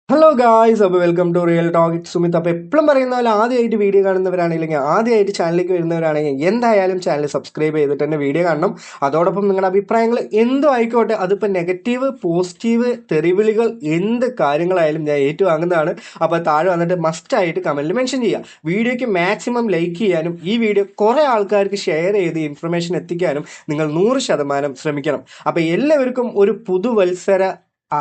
Hello guys, അപ്പോൾ welcome to real talk. It Sumith. അപ്പോൾ എപ്പോഴും പറയുന്ന പോലെ ആദ്യമായിട്ട് വീഡിയോ കാണുന്നവരാണെങ്കിൽ ആദ്യമായിട്ട് ചാനലിലേക്ക് വരുന്നവരാണെങ്കിൽ എന്തായാലും ചാനൽ സബ്സ്ക്രൈബ് ചെയ്തിട്ട് തന്നെ വീഡിയോ കാണണം. അതോടൊപ്പം നിങ്ങളുടെ അഭിപ്രായങ്ങൾ എന്തും ആയിക്കോട്ടെ, അതിപ്പോൾ നെഗറ്റീവ് പോസിറ്റീവ് തെറിവിളികൾ എന്ത് കാര്യങ്ങളായാലും ഞാൻ ഏറ്റുവാങ്ങുന്നതാണ്. അപ്പോൾ താഴെ വന്നിട്ട് മസ്റ്റായിട്ട് കമൻറ്റിൽ മെൻഷൻ ചെയ്യുക. വീഡിയോയ്ക്ക് മാക്സിമം ലൈക്ക് ചെയ്യാനും ഈ വീഡിയോ കുറേ ആൾക്കാർക്ക് ഷെയർ ചെയ്ത് ഇൻഫർമേഷൻ എത്തിക്കാനും നിങ്ങൾ 100% ശ്രമിക്കണം. അപ്പോൾ എല്ലാവർക്കും ഒരു പുതുവത്സര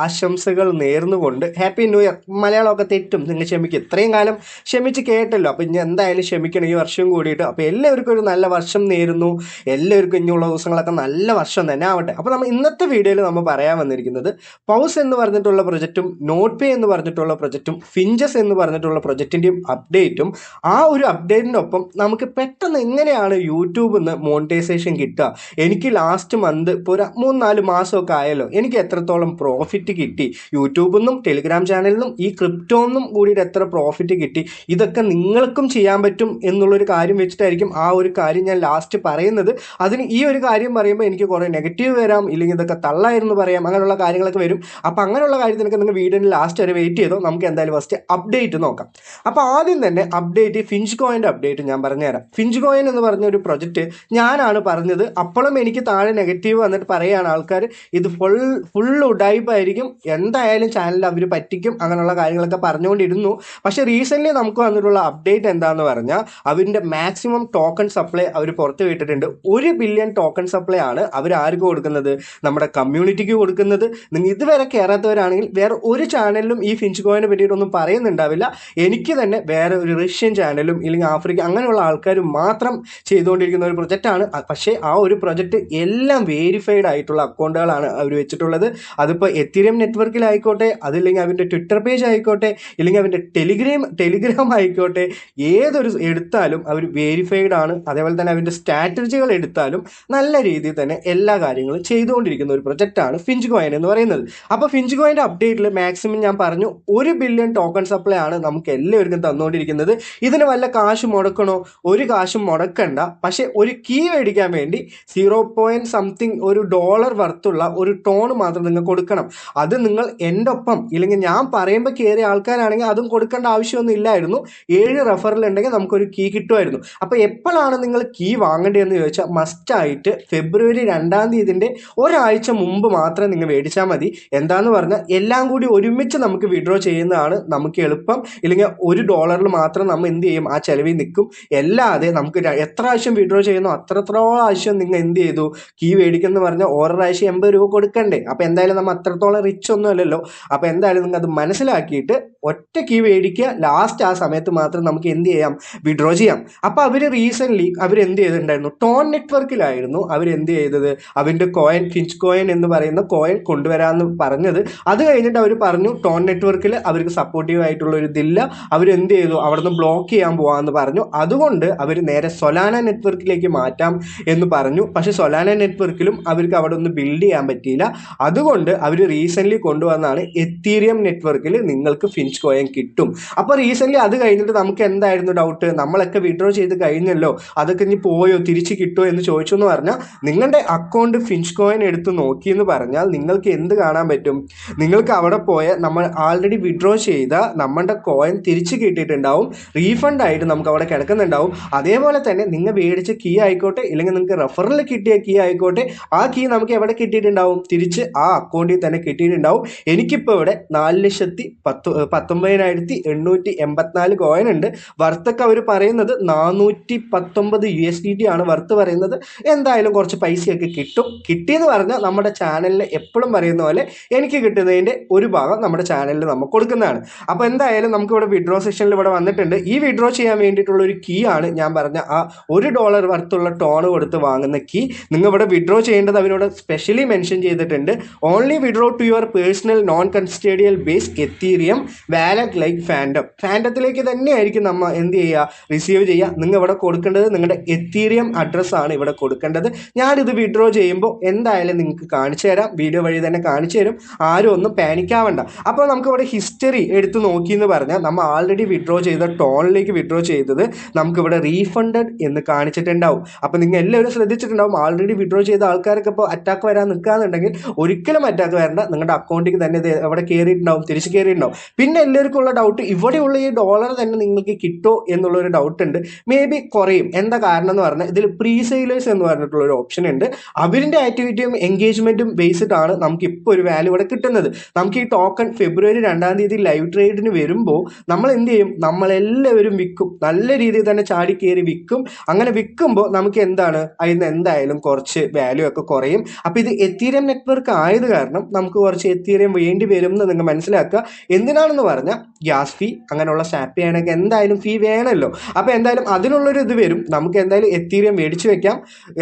ആശംസകൾ നേർന്നുകൊണ്ട് ഹാപ്പി ന്യൂ ഇയർ. മലയാളമൊക്കെ തെറ്റും, നിങ്ങൾ ക്ഷമിക്കും. ഇത്രയും കാലം ക്ഷമിച്ച് കേട്ടല്ലോ, അപ്പോൾ ഇനി എന്തായാലും ക്ഷമിക്കണം ഈ വർഷം കൂടിയിട്ട്. അപ്പോൾ എല്ലാവർക്കും ഒരു നല്ല വർഷം നേരുന്നു. എല്ലാവർക്കും ഇനിയുള്ള ദിവസങ്ങളൊക്കെ നല്ല വർഷം തന്നെ ആവട്ടെ. അപ്പോൾ നമ്മൾ ഇന്നത്തെ വീഡിയോയിൽ നമ്മൾ പറയാൻ വന്നിരിക്കുന്നത് പൗസ് എന്ന് പറഞ്ഞിട്ടുള്ള പ്രൊജക്റ്റും നോട്ട് പേ എന്ന് പറഞ്ഞിട്ടുള്ള പ്രൊജക്റ്റും ഫിഞ്ചസ് എന്ന് പറഞ്ഞിട്ടുള്ള പ്രൊജക്റ്റിൻ്റെയും അപ്ഡേറ്റും ആ ഒരു അപ്ഡേറ്റിൻ്റെ ഒപ്പം നമുക്ക് പെട്ടെന്ന് എങ്ങനെയാണ് യൂട്യൂബിൽ നിന്ന് മോണിറ്റൈസേഷൻ കിട്ടുക. എനിക്ക് ലാസ്റ്റ് മന്ത് ഇപ്പോൾ ഒരു 3-4 മാസമൊക്കെ ആയല്ലോ, എനിക്ക് എത്രത്തോളം പ്രോഫിറ്റ് കിട്ടി യൂട്യൂബിൽ നിന്നും ടെലിഗ്രാം ചാനലിൽ നിന്നും ഈ ക്രിപ്റ്റോന്നും കൂടിയിട്ട് എത്ര പ്രോഫിറ്റ് കിട്ടി, ഇതൊക്കെ നിങ്ങൾക്കും ചെയ്യാൻ പറ്റും എന്നുള്ളൊരു കാര്യം വെച്ചിട്ടായിരിക്കും ആ ഒരു കാര്യം ഞാൻ ലാസ്റ്റ് പറയുന്നത്. അതിന് ഈ ഒരു കാര്യം പറയുമ്പോൾ എനിക്ക് കുറേ നെഗറ്റീവ് വരാം, ഇല്ലെങ്കിൽ ഇതൊക്കെ തള്ളായിരുന്നു പറയാം, അങ്ങനെയുള്ള കാര്യങ്ങളൊക്കെ വരും. അപ്പോൾ അങ്ങനെയുള്ള കാര്യത്തിനൊക്കെ നിങ്ങൾ വീഡിയോയിൽ ലാസ്റ്റ് വരെ വെയിറ്റ് ചെയ്തോ. നമുക്ക് എന്തായാലും ഫസ്റ്റ് അപ്ഡേറ്റ് നോക്കാം. അപ്പോൾ ആദ്യം തന്നെ അപ്ഡേറ്റ് ഫിഞ്ച് കോയിൻ്റെ അപ്ഡേറ്റ് ഞാൻ പറഞ്ഞുതരാം. ഫിഞ്ച് കോയിൻ എന്ന് പറഞ്ഞ ഒരു പ്രൊജക്റ്റ് ഞാനാണ് പറഞ്ഞത്. അപ്പോഴും എനിക്ക് താഴെ നെഗറ്റീവ് വന്നിട്ട് പറയുകയാണ് ആൾക്കാർ, ഇത് ഫുൾ ഉഡായിപ്പ് ആയിരിക്കും, എന്തായാലും ചാനലിൽ അവർ പറ്റിക്കും, അങ്ങനെയുള്ള കാര്യങ്ങളൊക്കെ പറഞ്ഞുകൊണ്ടിരുന്നു. പക്ഷേ റീസെൻ്റ്ലി നമുക്ക് വന്നിട്ടുള്ള അപ്ഡേറ്റ് എന്താണെന്ന് പറഞ്ഞാൽ അവരിൻ്റെ മാക്സിമം ടോക്കൺ സപ്ലൈ അവർ പുറത്ത് വിട്ടിട്ടുണ്ട്. 1 ബില്യൺ ടോക്കൺ സപ്ലൈ ആണ് അവർ ആർക്ക് കൊടുക്കുന്നത്, നമ്മുടെ കമ്മ്യൂണിറ്റിക്ക് കൊടുക്കുന്നത്. നിങ്ങൾ ഇതുവരെ കയറാത്തവരാണെങ്കിൽ വേറെ ഒരു ചാനലിലും ഈ ഫിഞ്ച് കോയിനെ പറ്റിയിട്ടൊന്നും പറയുന്നുണ്ടാവില്ല. എനിക്ക് തന്നെ വേറെ ഒരു റഷ്യൻ ചാനലും ഇല്ലെങ്കിൽ ആഫ്രിക്ക അങ്ങനെയുള്ള ആൾക്കാരും മാത്രം ചെയ്തുകൊണ്ടിരിക്കുന്ന ഒരു പ്രൊജക്റ്റാണ്. പക്ഷേ ആ ഒരു പ്രൊജക്റ്റ് എല്ലാം വേരിഫൈഡ് ആയിട്ടുള്ള അക്കൗണ്ടുകളാണ് അവർ വെച്ചിട്ടുള്ളത്. അതിപ്പോൾ എത്തീരിയം നെറ്റ്വർക്കിലായിക്കോട്ടെ, അതില്ലെങ്കിൽ അവൻ്റെ ട്വിറ്റർ പേജ് ആയിക്കോട്ടെ, ഇല്ലെങ്കിൽ അവൻ്റെ ടെലിഗ്രാം ആയിക്കോട്ടെ, ഏതൊരു എടുത്താലും അവർ വേരിഫൈഡ് ആണ്. അതേപോലെ തന്നെ അവൻ്റെ സ്ട്രാറ്റജികൾ എടുത്താലും നല്ല രീതിയിൽ തന്നെ എല്ലാ കാര്യങ്ങളും ചെയ്തുകൊണ്ടിരിക്കുന്ന ഒരു പ്രൊജക്റ്റാണ് ഫിഞ്ച് കോയിൻ എന്ന് പറയുന്നത്. അപ്പോൾ ഫിഞ്ച് കോയിൻ്റെ അപ്ഡേറ്റിൽ മാക്സിമം ഞാൻ പറഞ്ഞു 1 ബില്യൺ ടോക്കൺ സപ്ലൈ ആണ് നമുക്ക് എല്ലാവർക്കും തന്നുകൊണ്ടിരിക്കുന്നത്. ഇതിന് വല്ല കാശ് മുടക്കണോ? ഒരു കാശും മുടക്കണ്ട. പക്ഷേ ഒരു കീ മേടിക്കാൻ വേണ്ടി 0.something ഒരു ഡോളർ വർത്തുള്ള ഒരു ടോൺ മാത്രം നിങ്ങൾ കൊടുക്കണം. അത് നിങ്ങൾ എൻ്റെ ഒപ്പം ഇല്ലെങ്കിൽ ഞാൻ പറയുമ്പോൾ കയറിയ ആൾക്കാരാണെങ്കിൽ അതും കൊടുക്കേണ്ട ആവശ്യമൊന്നും ഇല്ലായിരുന്നു. 7 റെഫറൽ ഉണ്ടെങ്കിൽ നമുക്കൊരു കീ കിട്ടുമായിരുന്നു. അപ്പോൾ എപ്പോഴാണ് നിങ്ങൾ കീ വാങ്ങേണ്ടതെന്ന് ചോദിച്ചാൽ മസ്റ്റായിട്ട് ഫെബ്രുവരി 2-ാം തീയതിൻ്റെ ഒരാഴ്ച മുമ്പ് മാത്രം നിങ്ങൾ മേടിച്ചാൽ മതി. എന്താന്ന് പറഞ്ഞാൽ എല്ലാം കൂടി ഒരുമിച്ച് നമുക്ക് വിഡ്രോ ചെയ്യുന്നതാണ് നമുക്ക് എളുപ്പം. ഇല്ലെങ്കിൽ $1 മാത്രം നമ്മൾ എന്ത് ചെയ്യും, ആ ചെലവിൽ നിൽക്കും. അല്ലാതെ നമുക്ക് എത്ര പ്രാവശ്യം വിഡ്രോ ചെയ്യുന്നു അത്രത്തോളം പ്രാവശ്യം നിങ്ങൾ എന്ത് ചെയ്തു, കീ മേടിക്കുന്നു പറഞ്ഞാൽ ഓരോ പ്രാവശ്യം 80 രൂപ കൊടുക്കണ്ടേ. അപ്പോൾ എന്തായാലും നമ്മൾ അത്രത്തോളം റിച്ച് ഒന്നും അല്ലല്ലോ. അപ്പോൾ എന്തായാലും നിങ്ങൾ അത് മനസ്സിലാക്കിയിട്ട് ഒറ്റ കീ മേടിക്കുക. ലാസ്റ്റ് ആ സമയത്ത് മാത്രം നമുക്ക് എന്ത് ചെയ്യാം, വിഡ്രോ ചെയ്യാം. അപ്പോൾ അവർ റീസെൻ്റ്ലി അവരെന്ത് ചെയ്തിട്ടുണ്ടായിരുന്നു, ടോൺ നെറ്റ്വർക്കിലായിരുന്നു അവരെന്ത് ചെയ്തത്, അവൻ്റെ കോയിൻ ഫിഞ്ച് കോയിൻ എന്ന് പറയുന്ന കോയിൻ കൊണ്ടുവരാമെന്ന് പറഞ്ഞത്. അത് കഴിഞ്ഞിട്ട് അവർ പറഞ്ഞു ടോൺ നെറ്റ്വർക്കിൽ അവർക്ക് സപ്പോർട്ടീവ് ആയിട്ടുള്ള ഒരു ഇതില്ല, അവരെന്ത് ചെയ്തു, അവിടെ നിന്ന് ബ്ലോക്ക് ചെയ്യാൻ പോകാമെന്ന് പറഞ്ഞു. അതുകൊണ്ട് അവർ നേരെ സൊലാന നെറ്റ്വർക്കിലേക്ക് മാറ്റാം എന്ന് പറഞ്ഞു. പക്ഷേ സൊലാന നെറ്റ്വർക്കിലും അവർക്ക് അവിടെ ഒന്ന് ബിൽഡ് ചെയ്യാൻ പറ്റിയില്ല. അതുകൊണ്ട് അവർ റീസെൻ്റ്ലി കൊണ്ടുവന്നാണ് എത്തീരിയം നെറ്റ്വർക്കിൽ നിങ്ങൾക്ക് ഫിഞ്ച് കോയിൻ കിട്ടും. അപ്പോൾ റീസെൻ്റ്ലി അത് കഴിഞ്ഞിട്ട് നമുക്ക് എന്തായിരുന്നു ഡൗട്ട്, നമ്മളൊക്കെ വിഡ്രോ ചെയ്ത് കഴിഞ്ഞല്ലോ, അതൊക്കെ ഇനി പോയോ, തിരിച്ച് കിട്ടുമോ എന്ന് ചോദിച്ചു എന്ന് പറഞ്ഞാൽ നിങ്ങളുടെ അക്കൗണ്ട് ഫിഞ്ച് കോയിൻ എടുത്ത് നോക്കിയെന്ന് പറഞ്ഞാൽ നിങ്ങൾക്ക് എന്ത് കാണാൻ പറ്റും, നിങ്ങൾക്ക് അവിടെ പോയ നമ്മൾ ആൾറെഡി വിഡ്രോ ചെയ്ത നമ്മുടെ കോയിൻ തിരിച്ച് കിട്ടിയിട്ടുണ്ടാവും, റീഫണ്ട് ആയിട്ട് നമുക്ക് അവിടെ കിടക്കുന്നുണ്ടാവും. അതേപോലെ തന്നെ നിങ്ങൾ മേടിച്ച കീ ആയിക്കോട്ടെ, ഇല്ലെങ്കിൽ നിങ്ങൾക്ക് റെഫറിൽ കിട്ടിയ കീ ആയിക്കോട്ടെ, ആ കീ നമുക്ക് എവിടെ കിട്ടിയിട്ടുണ്ടാവും, തിരിച്ച് ആ അക്കൗണ്ടിൽ തന്നെ കിട്ടിയിട്ടുണ്ടാവും. എനിക്കിപ്പോൾ ഇവിടെ 4,19,884 കോയിൻ ഉണ്ട്. വർത്തൊക്കെ അവർ പറയുന്നത് 419 USDT ആണ് വർത്ത് പറയുന്നത്. എന്തായാലും കുറച്ച് പൈസയൊക്കെ കിട്ടും. കിട്ടിയെന്ന് പറഞ്ഞാൽ നമ്മുടെ ചാനലിൽ എപ്പോഴും പറയുന്ന പോലെ എനിക്ക് കിട്ടുന്നതിൻ്റെ ഒരു ഭാഗം നമ്മുടെ ചാനലിൽ നമുക്ക് കൊടുക്കുന്നതാണ്. അപ്പോൾ എന്തായാലും നമുക്കിവിടെ വിഡ്രോ സെക്ഷനിൽ ഇവിടെ വന്നിട്ടുണ്ട്. ഈ വിഡ്രോ ചെയ്യാൻ വേണ്ടിയിട്ടുള്ള ഒരു കീ ആണ് ഞാൻ പറഞ്ഞ ആ $1 വർത്തുള്ള ടോൺ കൊടുത്ത് വാങ്ങുന്ന കീ. നിങ്ങൾ ഇവിടെ വിഡ്രോ ചെയ്യേണ്ടത് അവരോട് സ്പെഷ്യലി മെൻഷൻ ചെയ്തിട്ടുണ്ട്. Only withdraw to your personal non custodial base Ethereum wallet like ഫാൻഡത്തിലേക്ക് തന്നെയായിരിക്കും നമ്മൾ എന്ത് ചെയ്യുക, റിസീവ് ചെയ്യുക. നിങ്ങൾ ഇവിടെ കൊടുക്കേണ്ടത് നിങ്ങളുടെ എത്തീരിയം അഡ്രസ്സാണ് ഇവിടെ കൊടുക്കേണ്ടത്. ഞാനിത് വിഡ്രോ ചെയ്യുമ്പോൾ എന്തായാലും നിങ്ങൾക്ക് കാണിച്ചു തരാം, വീഡിയോ വഴി തന്നെ കാണിച്ചു തരും. ആരും ഒന്നും പാനിക്കാവണ്ട. അപ്പോൾ നമുക്കിവിടെ ഹിസ്റ്ററി എടുത്ത് നോക്കിയെന്ന് പറഞ്ഞാൽ നമ്മൾ ആൾറെഡി വിഡ്രോ ചെയ്ത ടോണിലേക്ക് വിഡ്രോ ചെയ്തത് നമുക്കിവിടെ റീഫണ്ടഡ് എന്ന് കാണിച്ചിട്ടുണ്ടാവും. അപ്പോൾ നിങ്ങൾ എല്ലാവരും ശ്രദ്ധിച്ചിട്ടുണ്ടാവും, ആൾറെഡി വിഡ്രോ ചെയ്ത ആൾക്കാരൊക്കെ ഇപ്പോൾ അറ്റാക്ക് വരാൻ നിൽക്കുകയെന്നുണ്ടെങ്കിൽ ഒരിക്കലും അറ്റാക്ക് വരണ്ട. നിങ്ങളുടെ അക്കൗണ്ടിലേക്ക് തന്നെ ഇത് എവിടെ കയറിയിട്ടുണ്ടാവും, തിരിച്ച് കയറിയിട്ടുണ്ടാവും. പിന്നെ എല്ലാവർക്കും ഉള്ള ഡൗട്ട്, ഇവിടെയുള്ള ഈ ഡോളർ തന്നെ നിങ്ങൾക്ക് കിട്ടുമോ എന്നുള്ളൊരു ഡൗട്ട് ഉണ്ട്. മേ ബി കുറയും. എന്താ കാരണം എന്ന് പറഞ്ഞാൽ ഇതിൽ പ്രീ സെയിലേഴ്സ് എന്ന് പറഞ്ഞിട്ടുള്ള ഒരു ഓപ്ഷൻ ഉണ്ട്. അവരിൻ്റെ ആക്ടിവിറ്റിയും എൻഗേജ്മെന്റും ബേസ്ഡ് ആണ് നമുക്ക് ഇപ്പോൾ ഒരു വാല്യൂ ഇവിടെ കിട്ടുന്നത്. നമുക്ക് ഈ ടോക്കൺ ഫെബ്രുവരി 2 ലൈവ് ട്രേഡിന് വരുമ്പോൾ നമ്മൾ എന്ത് ചെയ്യും, നമ്മളെല്ലാവരും വിൽക്കും, നല്ല രീതിയിൽ തന്നെ ചാടി കയറി വിൽക്കും. അങ്ങനെ വിൽക്കുമ്പോൾ നമുക്ക് എന്താണ്, അതിന് എന്തായാലും കുറച്ച് വാല്യൂ ഒക്കെ കുറയും. അപ്പോൾ ഇത് എത്തീരിയം നെറ്റ്വർക്ക് ആയത് കാരണം നമുക്ക് കുറച്ച് എത്തീരിയം വേണ്ടി വരും എന്ന് നിങ്ങൾ മനസ്സിലാക്കുക. എന്തിനാണെന്ന് പറഞ്ഞാൽ ഗ്യാസ് ഫീ അങ്ങനെയുള്ള സ്വാപ്പ് ചെയ്യാനൊക്കെ എന്തായാലും ഫീ വേണമല്ലോ. അപ്പോൾ എന്തായാലും അതിനുള്ളൊരു ഇത് വരും. നമുക്ക് എന്തായാലും എത്തീരിയം മേടിച്ചു വെക്കാം.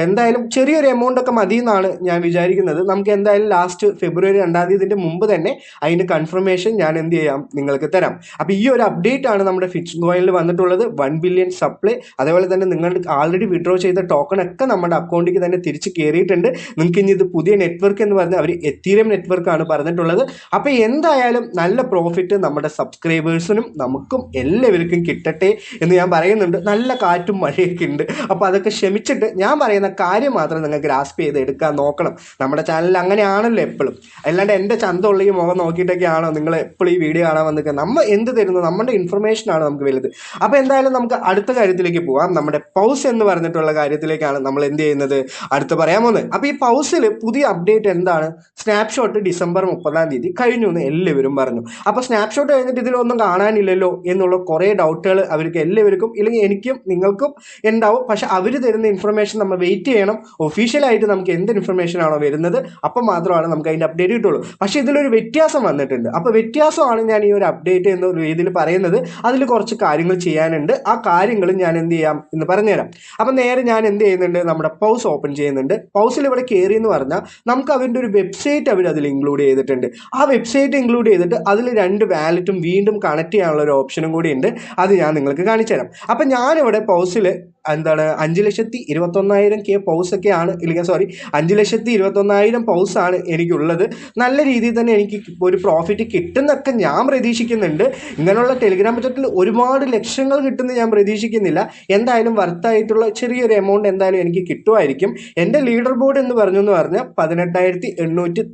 എന്തായാലും ചെറിയൊരു എമൗണ്ട് ഒക്കെ മതി എന്നാണ് ഞാൻ വിചാരിക്കുന്നത്. നമുക്ക് എന്തായാലും ലാസ്റ്റ് ഫെബ്രുവരി 2 മുമ്പ് തന്നെ അതിൻ്റെ കൺഫർമേഷൻ ഞാൻ എന്ത് ചെയ്യാം, നിങ്ങൾക്ക് തരാം. അപ്പോൾ ഈ ഒരു അപ്ഡേറ്റ് ആണ് നമ്മുടെ ഫിറ്റ്സ് കോയിനിൽ വന്നിട്ടുള്ളത്. 1 ബില്യൺ സപ്ലൈ, അതേപോലെ തന്നെ നിങ്ങൾ ആൾറെഡി വിഡ്രോ ചെയ്ത ടോക്കൺ ഒക്കെ നമ്മുടെ അക്കൗണ്ടിലേക്ക് തന്നെ തിരിച്ച് കയറിയിട്ടുണ്ട്. നിങ്ങൾക്ക് ഇനി ഇത് പുതിയ നെറ്റ്വർക്ക് എന്ന് പറഞ്ഞാൽ അവർ എത്തീരിയം നെറ്റ്വർക്ക് ആണ് പറഞ്ഞിട്ടുള്ളത്. അപ്പോൾ എന്തായാലും നല്ല പ്രോഫിറ്റ് നമ്മുടെ സബ്സ്ക്രൈബേഴ്സിനും നമുക്കും എല്ലാവർക്കും കിട്ടട്ടെ എന്ന് ഞാൻ പറയുന്നുണ്ട്. നല്ല കാറ്റും മഴയൊക്കെ ഉണ്ട്. അപ്പോൾ അതൊക്കെ ക്ഷമിച്ചിട്ട് ഞാൻ പറയുന്ന കാര്യം മാത്രം നിങ്ങൾ ഗ്രാസ്പ് ചെയ്ത് എടുക്കാൻ നോക്കണം. നമ്മുടെ ചാനലിൽ അങ്ങനെയാണല്ലോ എപ്പോഴും. അല്ലാണ്ട് എൻ്റെ ചന്തമുള്ള ഈ മുഖം നോക്കിയിട്ടൊക്കെയാണോ നിങ്ങൾ എപ്പോഴും ഈ വീഡിയോ കാണാൻ വന്നിരിക്കുക? നമ്മൾ എന്ത് തരുന്നു, നമ്മുടെ ഇൻഫർമേഷനാണ് നമുക്ക് വലുത്. അപ്പോൾ എന്തായാലും നമുക്ക് അടുത്ത കാര്യത്തിലേക്ക് പോകാം. നമ്മുടെ പൗസ് എന്ന് പറഞ്ഞിട്ടുള്ള കാര്യത്തിലേക്കാണ് നമ്മൾ എന്ത് ചെയ്യുന്നത്, അടുത്ത് പറയാൻ പോകുന്നത്. അപ്പോൾ ഈ പൗസിൽ പുതിയ അപ്ഡേറ്റ് എന്താണ്, സ്നാപ്ഷോട്ട് ഡിസംബർ 30 കഴിഞ്ഞു എന്ന് എല്ലാവരും പറഞ്ഞു. അപ്പോൾ സ്നാപ്ഷോട്ട് കഴിഞ്ഞിട്ട് ഇതിലൊന്നും കാണാനില്ലല്ലോ എന്നുള്ള കുറേ ഡൗട്ടുകൾ അവർക്ക് എല്ലാവർക്കും, ഇല്ലെങ്കിൽ എനിക്കും നിങ്ങൾക്കും ഉണ്ടാവും. പക്ഷെ അവർ തരുന്ന ഇൻഫർമേഷൻ നമ്മൾ വെയിറ്റ് ചെയ്യണം. ഒഫീഷ്യലായിട്ട് നമുക്ക് എന്ത് ഇൻഫർമേഷൻ ആണോ വരുന്നത് അപ്പം മാത്രമാണ് നമുക്ക് അതിൻ്റെ അപ്ഡേറ്റ് കിട്ടുള്ളൂ. പക്ഷേ ഇതിലൊരു വ്യത്യാസം വന്നിട്ടുണ്ട്. അപ്പോൾ വ്യത്യാസമാണ് ഞാൻ ഈ ഒരു അപ്ഡേറ്റ് എന്ന രീതിയിൽ പറയുന്നത്. അതിൽ കുറച്ച് കാര്യങ്ങൾ ചെയ്യാനുണ്ട്. ആ കാര്യങ്ങൾ ഞാൻ എന്ത് ചെയ്യാം എന്ന് പറഞ്ഞുതരാം. അപ്പം നേരെ ഞാൻ എന്ത് ചെയ്യുന്നുണ്ട്, നമ്മുടെ പൗസ് ഓപ്പൺ ചെയ്യുന്നുണ്ട്. പൗസിൽ ഇവിടെ കയറി എന്ന് പറഞ്ഞാൽ നമുക്ക് അവരുടെ ഒരു വെബ്സൈറ്റ് അവർ അതിൽ ഇൻക്ലൂഡ് ചെയ്തിട്ടുണ്ട്. ആ വെബ്സൈറ്റ് ഇൻക്ലൂഡ് ചെയ്തിട്ട് അതിൽ 2 വാലറ്റും വീണ്ടും കണക്ട് ചെയ്യാനുള്ള ഒരു ഓപ്ഷനും കൂടി ഉണ്ട്. അത് ഞാൻ നിങ്ങൾക്ക് കാണിച്ചു തരാം. അപ്പം ഞാനിവിടെ പൗസിൽ എന്താണ് 5,21,000 പൗസൊക്കെയാണ്, ഇല്ലെങ്കിൽ സോറി 5,21,000 പൗസാണ് എനിക്കുള്ളത്. നല്ല രീതിയിൽ തന്നെ എനിക്ക് ഒരു പ്രോഫിറ്റ് കിട്ടുന്നൊക്കെ ഞാൻ പ്രതീക്ഷിക്കുന്നുണ്ട്. ഇങ്ങനെയുള്ള ടെലിഗ്രാം ബജറ്റിൽ ഒരുപാട് ലക്ഷങ്ങൾ കിട്ടുന്ന ഞാൻ പ്രതീക്ഷിക്കുന്നില്ല. എന്തായാലും വർത്തായിട്ടുള്ള ചെറിയൊരു എമൗണ്ട് എന്തായാലും എനിക്ക് കിട്ടുമായിരിക്കും. എൻ്റെ ലീഡർ ബോർഡ് എന്ന് പറഞ്ഞാൽ 18,890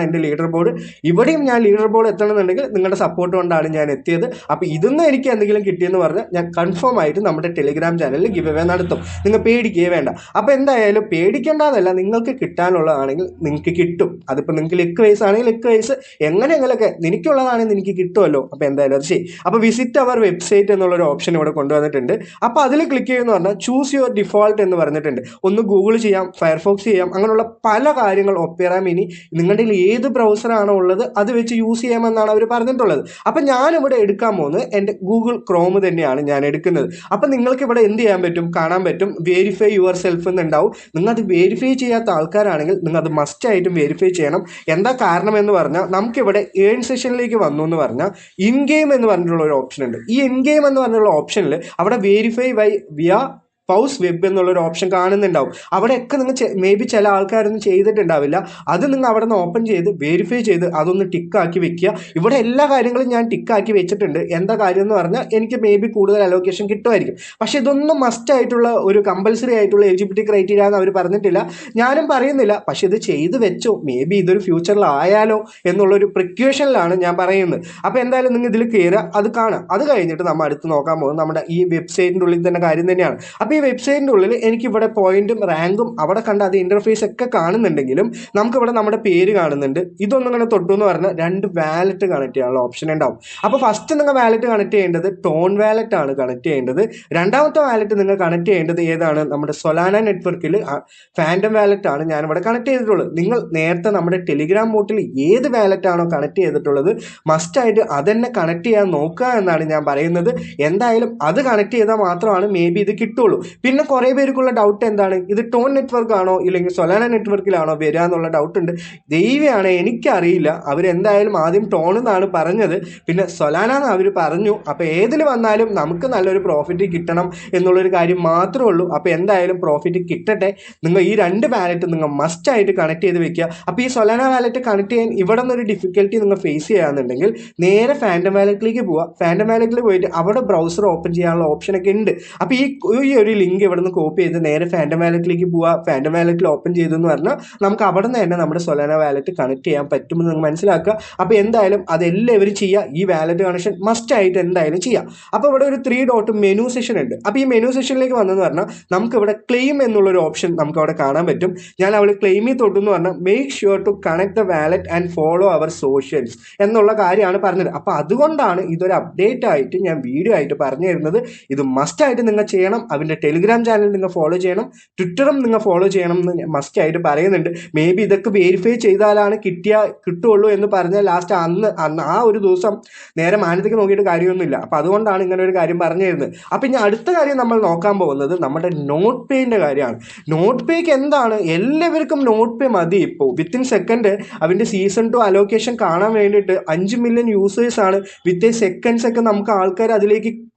എൻ്റെ ലീഡർ ബോർഡ്. ഇവിടെയും ഞാൻ ലീഡർ ബോർഡ് എത്തണമെന്നുണ്ടെങ്കിൽ നിങ്ങളുടെ സപ്പോർട്ട് കൊണ്ടാണ് ഞാൻ എത്തിയത്. അപ്പോൾ ഇതൊന്നും എനിക്ക് എന്തെങ്കിലും കിട്ടിയെന്ന് പറഞ്ഞാൽ ഞാൻ കൺഫേം ആയിട്ട് നമ്മുടെ ടെലിഗ്രാം ചാനലിൽ ഗിവ് അവേ നടത്തും. നിങ്ങൾ പേടിക്കുകയേ വേണ്ട. അപ്പോൾ എന്തായാലും പേടിക്കേണ്ടതല്ല, നിങ്ങൾക്ക് കിട്ടാനുള്ളതാണെങ്കിൽ നിങ്ങൾക്ക് കിട്ടും. അതിപ്പോൾ നിങ്ങൾക്ക് ലെക്ക് വൈസ് ആണെങ്കിൽ ലെക്ക് വൈസ് എങ്ങനെയെങ്കിലൊക്കെ നിനക്കുള്ളതാണെങ്കിൽ എനിക്ക് കിട്ടുമല്ലോ. അപ്പോൾ എന്തായാലും അത് ശരി. അപ്പോൾ വിസിറ്റ് അവർ വെബ്സൈറ്റ് എന്നുള്ളൊരു ഓപ്ഷൻ ഇവിടെ കൊണ്ടുവന്നിട്ടുണ്ട്. അപ്പോൾ അതിൽ ക്ലിക്ക് ചെയ്യുമെന്ന് പറഞ്ഞാൽ ചൂസ് യുവർ ഡിഫോൾട്ട് എന്ന് പറഞ്ഞിട്ടുണ്ട്. ഒന്ന് ഗൂഗിൾ ചെയ്യാം, ഫയർഫോക്സ് ചെയ്യാം, അങ്ങനെയുള്ള പല കാര്യങ്ങൾ, ഒപ്പേറ മിനി, നിങ്ങളുടെ ഏത് ബ്രൗസറാണോ ഉള്ളത് അത് വെച്ച് യൂസ് ചെയ്യാമെന്നാണ് അവർ പറഞ്ഞിട്ടുള്ളത്. അപ്പം ഞാനിവിടെ എടുക്കാൻ പോകുന്നത് എൻ്റെ ഗൂഗിൾ ക്രോം തന്നെയാണ് ഞാൻ എടുക്കുന്നത്. അപ്പം നിങ്ങൾക്ക് ഇവിടെ എന്ത് ചെയ്യാൻ പറ്റും, കാണാൻ പറ്റും, വെരിഫൈ യുവർ സെൽഫ് എന്നുണ്ടാവും. നിങ്ങൾ അത് വെരിഫൈ ചെയ്യാത്ത ആൾക്കാരാണെങ്കിൽ നിങ്ങൾ അത് മസ്റ്റ് ആയിട്ടും വെരിഫൈ ചെയ്യണം. എന്താ കാരണം എന്ന് പറഞ്ഞാൽ നമുക്കിവിടെ ഏൺ സെഷനിലേക്ക് വന്നു എന്ന് പറഞ്ഞാൽ ഇൻ ഗെയിം എന്ന് പറഞ്ഞിട്ടുള്ള ഒരു ഓപ്ഷൻ ഉണ്ട്. ഈ ഇൻ ഗെയിം എന്ന് പറഞ്ഞിട്ടുള്ള ഓപ്ഷനിൽ അവിടെ വെരിഫൈ വിയ പൗസ് വെബ് എന്നുള്ളൊരു ഓപ്ഷൻ കാണുന്നുണ്ടാവും. അവിടെയൊക്കെ നിങ്ങൾ മേ ബി ചില ആൾക്കാരൊന്നും ചെയ്തിട്ടുണ്ടാവില്ല. അത് നിങ്ങൾ അവിടെ നിന്ന് ഓപ്പൺ ചെയ്ത് വെരിഫൈ ചെയ്ത് അതൊന്ന് ടിക്കാക്കി വെക്കുക. ഇവിടെ എല്ലാ കാര്യങ്ങളും ഞാൻ ടിക്കാക്കി വെച്ചിട്ടുണ്ട്. എന്താ കാര്യം എന്ന് പറഞ്ഞാൽ എനിക്ക് മേ ബി കൂടുതൽ അലോക്കേഷൻ കിട്ടുമായിരിക്കും. പക്ഷെ ഇതൊന്നും മസ്റ്റ് ആയിട്ടുള്ള ഒരു കമ്പൽസറി ആയിട്ടുള്ള എലിജിബിലിറ്റി ക്രൈറ്റീരിയ എന്ന് അവർ പറഞ്ഞിട്ടില്ല. ഞാനും പറയുന്നില്ല. പക്ഷെ ഇത് ചെയ്ത് വെച്ചോ, മേ ബി ഇതൊരു ഫ്യൂച്ചറിൽ ആയാലോ എന്നുള്ളൊരു പ്രിക്വേഷനിലാണ് ഞാൻ പറയുന്നത്. അപ്പോൾ എന്തായാലും നിങ്ങൾ ഇതിൽ കയറുക, അത് കാണാം. അത് കഴിഞ്ഞിട്ട് നമ്മൾ അടുത്ത് നോക്കാൻ പോകുന്നത് നമ്മുടെ ഈ വെബ്സൈറ്റിൻ്റെ ഉള്ളിൽ തന്നെ കാര്യം തന്നെയാണ്. അപ്പോൾ ഈ വെബ്സൈറ്റിൻ്റെ ഉള്ളിൽ എനിക്കിവിടെ പോയിന്റും റാങ്കും അവിടെ കണ്ട അത് ഇൻ്റർഫേസ് ഒക്കെ കാണുന്നുണ്ടെങ്കിലും നമുക്കിവിടെ നമ്മുടെ പേര് കാണുന്നുണ്ട്. ഇതൊന്നും ഇങ്ങനെ തൊട്ടു എന്ന് പറഞ്ഞാൽ 2 വാലറ്റ് കണക്ട് ചെയ്യാനുള്ള ഓപ്ഷൻ ഉണ്ടാവും. അപ്പോൾ ഫസ്റ്റ് നിങ്ങൾ വാലറ്റ് കണക്ട് ചെയ്യേണ്ടത് ടോൺ വാലറ്റ് ആണ് കണക്ട് ചെയ്യേണ്ടത്. രണ്ടാമത്തെ വാലറ്റ് നിങ്ങൾ കണക്ട് ചെയ്യേണ്ടത് ഏതാണ്, നമ്മുടെ സൊലാന നെറ്റ്വർക്കിൽ ഫാൻറ്റം വാലറ്റ് ആണ് ഞാനിവിടെ കണക്ട് ചെയ്തിട്ടുള്ളത്. നിങ്ങൾ നേരത്തെ നമ്മുടെ ടെലിഗ്രാം ബോട്ടിൽ ഏത് വാലറ്റ് ആണോ കണക്ട് ചെയ്തിട്ടുള്ളത് മസ്റ്റായിട്ട് അതെന്നെ കണക്ട് ചെയ്യാൻ നോക്കുക എന്നാണ് ഞാൻ പറയുന്നത്. എന്തായാലും അത് കണക്ട് ചെയ്താൽ മാത്രമാണ് മേ ബി ഇത് കിട്ടുള്ളൂ. പിന്നെ കുറേ പേർക്കുള്ള ഡൗട്ട് എന്താണ്, ഇത് ടോൺ നെറ്റ്വർക്ക് ആണോ ഇല്ലെങ്കിൽ സൊലാന നെറ്റ്വർക്കിലാണോ വരിക എന്നുള്ള ഡൗട്ട് ഉണ്ട്. ദൈവമാണ്, എനിക്കറിയില്ല. അവരെന്തായാലും ആദ്യം ടോൺ എന്നാണ് പറഞ്ഞത്, പിന്നെ സൊലാന എന്ന് അവർ പറഞ്ഞു. അപ്പോൾ ഏതിൽ വന്നാലും നമുക്ക് നല്ലൊരു പ്രോഫിറ്റ് കിട്ടണം എന്നുള്ളൊരു കാര്യം മാത്രമേ ഉള്ളൂ. അപ്പോൾ എന്തായാലും പ്രോഫിറ്റ് കിട്ടട്ടെ. നിങ്ങൾ ഈ 2 വാലറ്റ് നിങ്ങൾ മസ്റ്റായിട്ട് കണക്ട് ചെയ്ത് വെക്കുക. അപ്പോൾ ഈ സൊലാന വാലറ്റ് കണക്ട് ചെയ്യാൻ ഇവിടെ നിന്നൊരു ഡിഫിക്കൽട്ടി നിങ്ങൾ ഫേസ് ചെയ്യാന്നുണ്ടെങ്കിൽ നേരെ ഫാൻറ്റം വാലറ്റിലേക്ക് പോവുക. ഫാൻറ്റം വാലറ്റിൽ പോയിട്ട് അവിടെ ബ്രൗസർ ഓപ്പൺ ചെയ്യാനുള്ള ഓപ്ഷനൊക്കെ ഉണ്ട്. അപ്പോൾ ഈ ഒരു ഒരു ലിങ്ക് ഇവിടെ നിന്ന് കോപ്പി ചെയ്ത് നേരെ ഫാൻറ്റം വാലറ്റിലേക്ക് പോവുക, ഫാൻറ്റം വാലറ്റിൽ ഓപ്പൺ ചെയ്തെന്ന് പറഞ്ഞാൽ നമുക്ക് അവിടെ നിന്ന് തന്നെ നമ്മുടെ സൊലാന വാലറ്റ് കണക്ട് ചെയ്യാൻ പറ്റുമെന്ന് നിങ്ങൾ മനസ്സിലാക്കുക. അപ്പോൾ എന്തായാലും അതെല്ലാവരും ചെയ്യുക. ഈ വാലറ്റ് കണക്ഷൻ മസ്റ്റ് ആയിട്ട് എന്തായാലും ചെയ്യാം. അപ്പോൾ ഇവിടെ ഒരു 3 ഡോട്ട് മെനു സെഷൻ ഉണ്ട്. അപ്പോൾ ഈ മെനു സെഷനിലേക്ക് വന്നെന്ന് പറഞ്ഞാൽ നമുക്ക് ഇവിടെ ക്ലെയിം എന്നുള്ളൊരു ഓപ്ഷൻ നമുക്ക് അവിടെ കാണാൻ പറ്റും. ഞാൻ അവിടെ ക്ലെയിമിൽ തൊട്ടെന്ന് പറഞ്ഞാൽ make sure to connect the wallet and follow അവർ സോഷ്യൽസ് എന്നുള്ള കാര്യമാണ് പറഞ്ഞത്. അപ്പോൾ അതുകൊണ്ടാണ് ഇതൊരു അപ്ഡേറ്റ് ആയിട്ട് ഞാൻ വീഡിയോ ആയിട്ട് പറഞ്ഞു തരുന്നത്. ഇത് മസ്റ്റ് ആയിട്ട് നിങ്ങൾ ചെയ്യണം. അവൻ്റെ ടെലിഗ്രാം ചാനൽ നിങ്ങൾ ഫോളോ ചെയ്യണം, ട്വിറ്ററും നിങ്ങൾ ഫോളോ ചെയ്യണം എന്ന് മസ്റ്റ് ആയിട്ട് പറയുന്നുണ്ട്. മേ ബി ഇതൊക്കെ വെരിഫൈ ചെയ്താലാണ് കിട്ടുള്ളൂ എന്ന് പറഞ്ഞാൽ ലാസ്റ്റ് അന്ന് ആ ഒരു ദിവസം നേരെ മാനത്തേക്ക് നോക്കിയിട്ട് കാര്യമൊന്നുമില്ല. അപ്പോൾ അതുകൊണ്ടാണ് ഇങ്ങനെ ഒരു കാര്യം പറഞ്ഞു തരുന്നത്. അപ്പം ഇനി അടുത്ത കാര്യം നമ്മൾ നോക്കാൻ പോകുന്നത് നമ്മുടെ നോട്ട് പേയുടെ കാര്യമാണ്. നോട്ട് പേക്ക് എന്താണ്, എല്ലാവർക്കും നോട്ട് പേ മതി. ഇപ്പോൾ വിത്തിൻ സെക്കൻഡ് അവൻ്റെ സീസൺ 2 അലോക്കേഷൻ കാണാൻ വേണ്ടിയിട്ട് 5 മില്യൺ യൂസേഴ്സാണ് വിത്തിൻ സെക്കൻഡ്സ് ഒക്കെ നമുക്ക് ആൾക്കാർ അതിലേക്ക്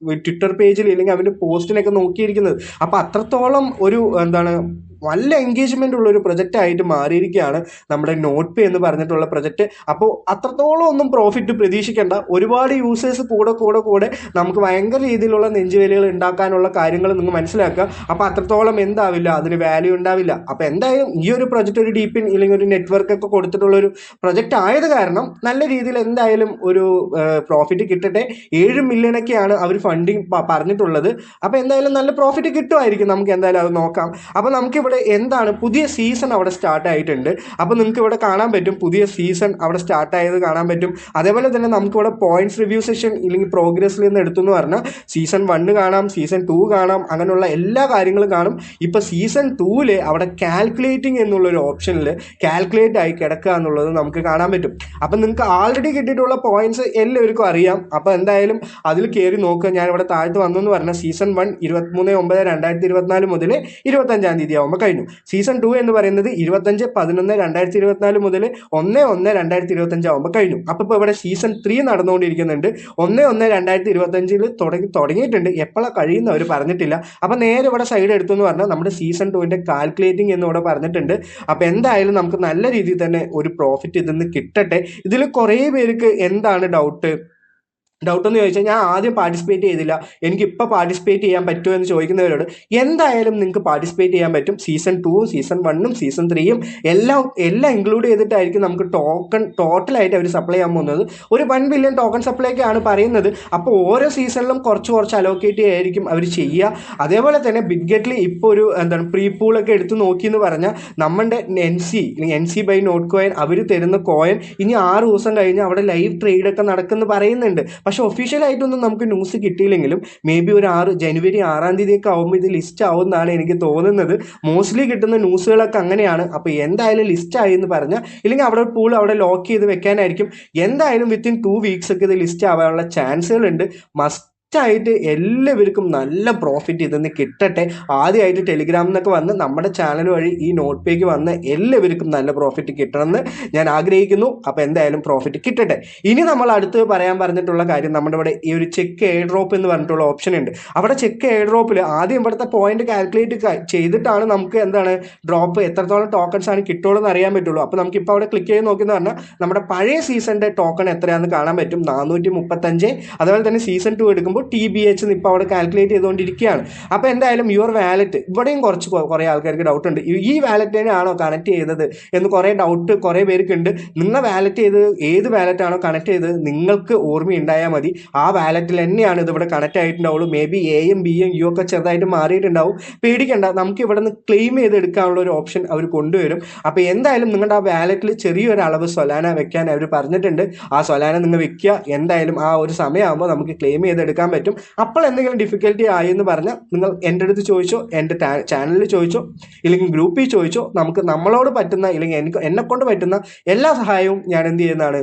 ട്വിറ്റർ പേജിൽ അല്ലെങ്കിൽ അവൻ്റെ പോസ്റ്റിനൊക്കെ നോക്കിയിരിക്കുന്നത്. അപ്പോൾ അത്രത്തോളം ഒരു നല്ല എൻഗേജ്മെൻ്റ് ഉള്ളൊരു പ്രൊജക്റ്റ് ആയിട്ട് മാറിയിരിക്കുകയാണ് നമ്മുടെ നോട്ട് പേ എന്ന് പറഞ്ഞിട്ടുള്ള പ്രൊജക്റ്റ്. അപ്പോൾ അത്രത്തോളം ഒന്നും പ്രോഫിറ്റ് പ്രതീക്ഷിക്കേണ്ട. ഒരുപാട് യൂസേഴ്സ് കൂടെ നമുക്ക് ഭയങ്കര രീതിയിലുള്ള നെഞ്ചുവേലികൾ ഉണ്ടാക്കാനുള്ള കാര്യങ്ങൾ നിങ്ങൾ മനസ്സിലാക്കുക. അപ്പോൾ അത്രത്തോളം എന്താവില്ല, അതിന് വാല്യൂ ഉണ്ടാവില്ല. അപ്പോൾ എന്തായാലും ഈ ഒരു പ്രൊജക്റ്റ് ഒരു ഡീപ്പിൻ അല്ലെങ്കിൽ ഒരു നെറ്റ്വർക്ക് ഒക്കെ കൊടുത്തിട്ടുള്ളൊരു പ്രൊജക്റ്റ് ആയത് കാരണം നല്ല രീതിയിൽ എന്തായാലും ഒരു പ്രോഫിറ്റ് കിട്ടട്ടെ. 7 മില്യണൊക്കെയാണ് അവർ ഫണ്ടിങ് പറഞ്ഞിട്ടുള്ളത്. അപ്പോൾ എന്തായാലും നല്ല പ്രോഫിറ്റ് കിട്ടുമായിരിക്കും. നമുക്ക് എന്തായാലും അത് നോക്കാം. അപ്പോൾ നമുക്കിവിടെ എന്താണ് പുതിയ സീസൺ അവിടെ സ്റ്റാർട്ട് ആയിട്ടുണ്ട്. അപ്പോൾ നിങ്ങൾക്ക് ഇവിടെ കാണാൻ പറ്റും പുതിയ സീസൺ അവിടെ സ്റ്റാർട്ട് ആയത് കാണാൻ പറ്റും. അതേപോലെ തന്നെ നമുക്കിവിടെ പോയിന്റ്സ് റിവ്യൂ സെഷൻ ഇല്ലെങ്കിൽ പ്രോഗ്രസ്സിൽ നിന്ന് എടുത്തെന്ന് പറഞ്ഞാൽ സീസൺ 1 കാണാം, സീസൺ 2 കാണാം, അങ്ങനെയുള്ള എല്ലാ കാര്യങ്ങളും കാണും. ഇപ്പോൾ സീസൺ 2 അവിടെ കാൽക്കുലേറ്റിംഗ് എന്നുള്ളൊരു ഓപ്ഷനിൽ കാൽക്കുലേറ്റ് ആയി കിടക്കുക എന്നുള്ളത് നമുക്ക് കാണാൻ പറ്റും. അപ്പം നിങ്ങൾക്ക് ആൾറെഡി കിട്ടിയിട്ടുള്ള പോയിന്റ്സ് എല്ലാവർക്കും അറിയാം. അപ്പോൾ എന്തായാലും അതിൽ കയറി നോക്കുക. ഞാനിവിടെ താഴത്ത് വന്നെന്ന് പറഞ്ഞാൽ സീസൺ 1 23/9/2024 മുതൽ 25-ാം തീയതി ആകുമ്പോൾ കഴിഞ്ഞു. സീസൺ 2 എന്ന് പറയുന്നത് 25/11/2024 മുതൽ 1/1/2025 ആകുമ്പോൾ കഴിഞ്ഞു. അപ്പോൾ ഇപ്പോൾ ഇവിടെ സീസൺ 3 നടന്നുകൊണ്ടിരിക്കുന്നുണ്ട്. 1/1/2025 തുടങ്ങിയിട്ടുണ്ട്. എപ്പോഴാണ് കഴിയുന്നവർ പറഞ്ഞിട്ടില്ല. അപ്പോൾ നേരെ ഇവിടെ സൈഡ് എടുത്തെന്ന് പറഞ്ഞാൽ നമ്മുടെ സീസൺ 2 കാൽക്കുലേറ്റിംഗ് എന്നിവിടെ പറഞ്ഞിട്ടുണ്ട്. അപ്പോൾ എന്തായാലും നമുക്ക് നല്ല രീതിയിൽ തന്നെ ഒരു പ്രോഫിറ്റ് ഇതിൽ നിന്ന് കിട്ടട്ടെ. ഇതിൽ കുറേ പേർക്ക് എന്താണ് ഡൗട്ട് എന്ന് ചോദിച്ചാൽ ഞാൻ ആദ്യം പാർട്ടിസിപ്പേറ്റ് ചെയ്തില്ല, എനിക്കിപ്പോൾ പാർട്ടിസിപ്പേറ്റ് ചെയ്യാൻ പറ്റുമോ എന്ന് ചോദിക്കുന്നവരോട് എന്തായാലും നിങ്ങൾക്ക് പാർട്ടിസിപ്പേറ്റ് ചെയ്യാൻ പറ്റും. സീസൺ 2 സീസൺ 1 സീസൺ 3 എല്ലാം ഇൻക്ലൂഡ് ചെയ്തിട്ടായിരിക്കും നമുക്ക് ടോട്ടലായിട്ട് അവർ സപ്ലൈ ചെയ്യാൻ പോകുന്നത്. ഒരു 1 ബില്യൺ ടോക്കൺ സപ്ലൈക്കാണ് പറയുന്നത്. അപ്പോൾ ഓരോ സീസണിലും കുറച്ച് അലോക്കേറ്റ് ചെയ്യായിരിക്കും അവർ ചെയ്യുക. അതേപോലെ തന്നെ ബിഗ്ഗറ്റ്ലി ഇപ്പോൾ ഒരു പ്രീ പൂളൊക്കെ എടുത്ത് നോക്കിയെന്ന് പറഞ്ഞാൽ നമ്മുടെ NC ബൈ നോട്ട് കോയിൻ അവർ തരുന്ന കോയിൻ ഇനി 6 ദിവസം കഴിഞ്ഞ് അവിടെ ലൈവ് ട്രേഡൊക്കെ നടക്കുമെന്ന് പറയുന്നുണ്ട്. പക്ഷെ ഒഫീഷ്യലായിട്ടൊന്നും നമുക്ക് ന്യൂസ് കിട്ടിയില്ലെങ്കിലും മേ ബി ഒരു ജനുവരി 6-ാം തീയതിയൊക്കെ ആകുമ്പോൾ ഇത് ലിസ്റ്റ് ആവുമെന്നാണ് എനിക്ക് തോന്നുന്നത്. മോസ്റ്റ്ലി കിട്ടുന്ന ന്യൂസുകളൊക്കെ അങ്ങനെയാണ്. അപ്പോൾ എന്തായാലും ലിസ്റ്റ് ആയി എന്ന് പറഞ്ഞാൽ ഇല്ലെങ്കിൽ അവിടെ പൂൾ അവിടെ ലോക്ക് ചെയ്ത് വെക്കാനായിരിക്കും. എന്തായാലും വിത്തിൻ 2 വീക്സ് ഒക്കെ ഇത് ലിസ്റ്റ് ആവാനുള്ള ചാൻസുകളുണ്ട്. ആയിട്ട് എല്ലാവർക്കും നല്ല പ്രോഫിറ്റ് ഇതെന്ന് കിട്ടട്ടെ. ആദ്യമായിട്ട് ടെലിഗ്രാമിൽ നിന്നൊക്കെ വന്ന് നമ്മുടെ ചാനൽ വഴി ഈ നോട്ട് പേക്ക് വന്ന് എല്ലാവർക്കും നല്ല പ്രോഫിറ്റ് കിട്ടണമെന്ന് ഞാൻ ആഗ്രഹിക്കുന്നു. അപ്പോൾ എന്തായാലും പ്രോഫിറ്റ് കിട്ടട്ടെ. ഇനി നമ്മൾ അടുത്ത് പറയാൻ പറഞ്ഞിട്ടുള്ള കാര്യം നമ്മുടെ ഇവിടെ ഈ ഒരു ചെക്ക് എയർ ഡ്രോപ്പ് എന്ന് പറഞ്ഞിട്ടുള്ള ഓപ്ഷൻ ഉണ്ട്. അവിടെ ചെക്ക് എയർ ഡ്രോപ്പിൽ ആദ്യം ഇവിടുത്തെ പോയിന്റ് കാൽക്കുലേറ്റ് ചെയ്തിട്ടാണ് നമുക്ക് ഡ്രോപ്പ് എത്രത്തോളം ടോക്കൺസ് ആണ് കിട്ടുള്ളൂ എന്ന് അറിയാൻ പറ്റുള്ളൂ. അപ്പോൾ നമുക്കിപ്പോൾ അവിടെ ക്ലിക്ക് ചെയ്ത് നോക്കിയെന്ന് പറഞ്ഞാൽ നമ്മുടെ പഴയ സീസണിൻ്റെ ടോക്കൺ എത്രയാണെന്ന് കാണാൻ പറ്റും, 435. അതുപോലെ തന്നെ സീസൺ 2 എടുക്കുമ്പോൾ TBH ഇപ്പോൾ അവിടെ കാൽക്കുലേറ്റ് ചെയ്തുകൊണ്ടിരിക്കുകയാണ്. അപ്പോൾ എന്തായാലും യുവർ വാലറ്റ് ഇവിടെയും കുറേ ആൾക്കാർക്ക് ഡൗട്ട് ഉണ്ട്. ഈ വാലറ്റിനാണോ കണക്ട് ചെയ്തത് എന്ന് കുറേ പേർക്കുണ്ട്. നിങ്ങളുടെ വാലറ്റ് ഏത് വാലറ്റാണോ കണക്ട് ചെയ്തത് നിങ്ങൾക്ക് ഓർമ്മയുണ്ടായാൽ മതി. ആ വാലറ്റിൽ തന്നെയാണ് ഇതിവിടെ കണക്ട് ആയിട്ടുണ്ടാവുള്ളൂ. മേ ബി A-യും B-യും U ഒക്കെ ചെറുതായിട്ട് മാറിയിട്ടുണ്ടാവും. പേടിക്കേണ്ട, നമുക്ക് ഇവിടെ നിന്ന് ക്ലെയിം ചെയ്തെടുക്കാനുള്ള ഒരു ഓപ്ഷൻ അവർ കൊണ്ടുവരും. അപ്പോൾ എന്തായാലും നിങ്ങളുടെ ആ വാലറ്റിൽ ചെറിയൊരു അളവ് സൊലാന വെക്കാൻ അവർ പറഞ്ഞിട്ടുണ്ട്. ആ സൊലാന നിങ്ങൾ വെക്കുക. എന്തായാലും ആ ഒരു സമയമാകുമ്പോൾ നമുക്ക് ക്ലെയിം ചെയ്തെടുക്കാൻ പറ്റും. അപ്പോൾ എന്തെങ്കിലും ഡിഫിക്കൽറ്റി ആയി എന്ന് പറഞ്ഞാൽ നിങ്ങൾ എൻ്റെ അടുത്ത് ചോദിച്ചോ, എൻ്റെ ചാനലിൽ ചോദിച്ചോ, ഇല്ലെങ്കിൽ ഗ്രൂപ്പിൽ ചോദിച്ചോ. നമുക്ക് നമ്മളോട് പറ്റുന്ന ഇല്ലെങ്കിൽ എന്നെക്കൊണ്ട് പറ്റുന്ന എല്ലാ സഹായവും ഞാൻ ചെയ്യുന്നതാണ്.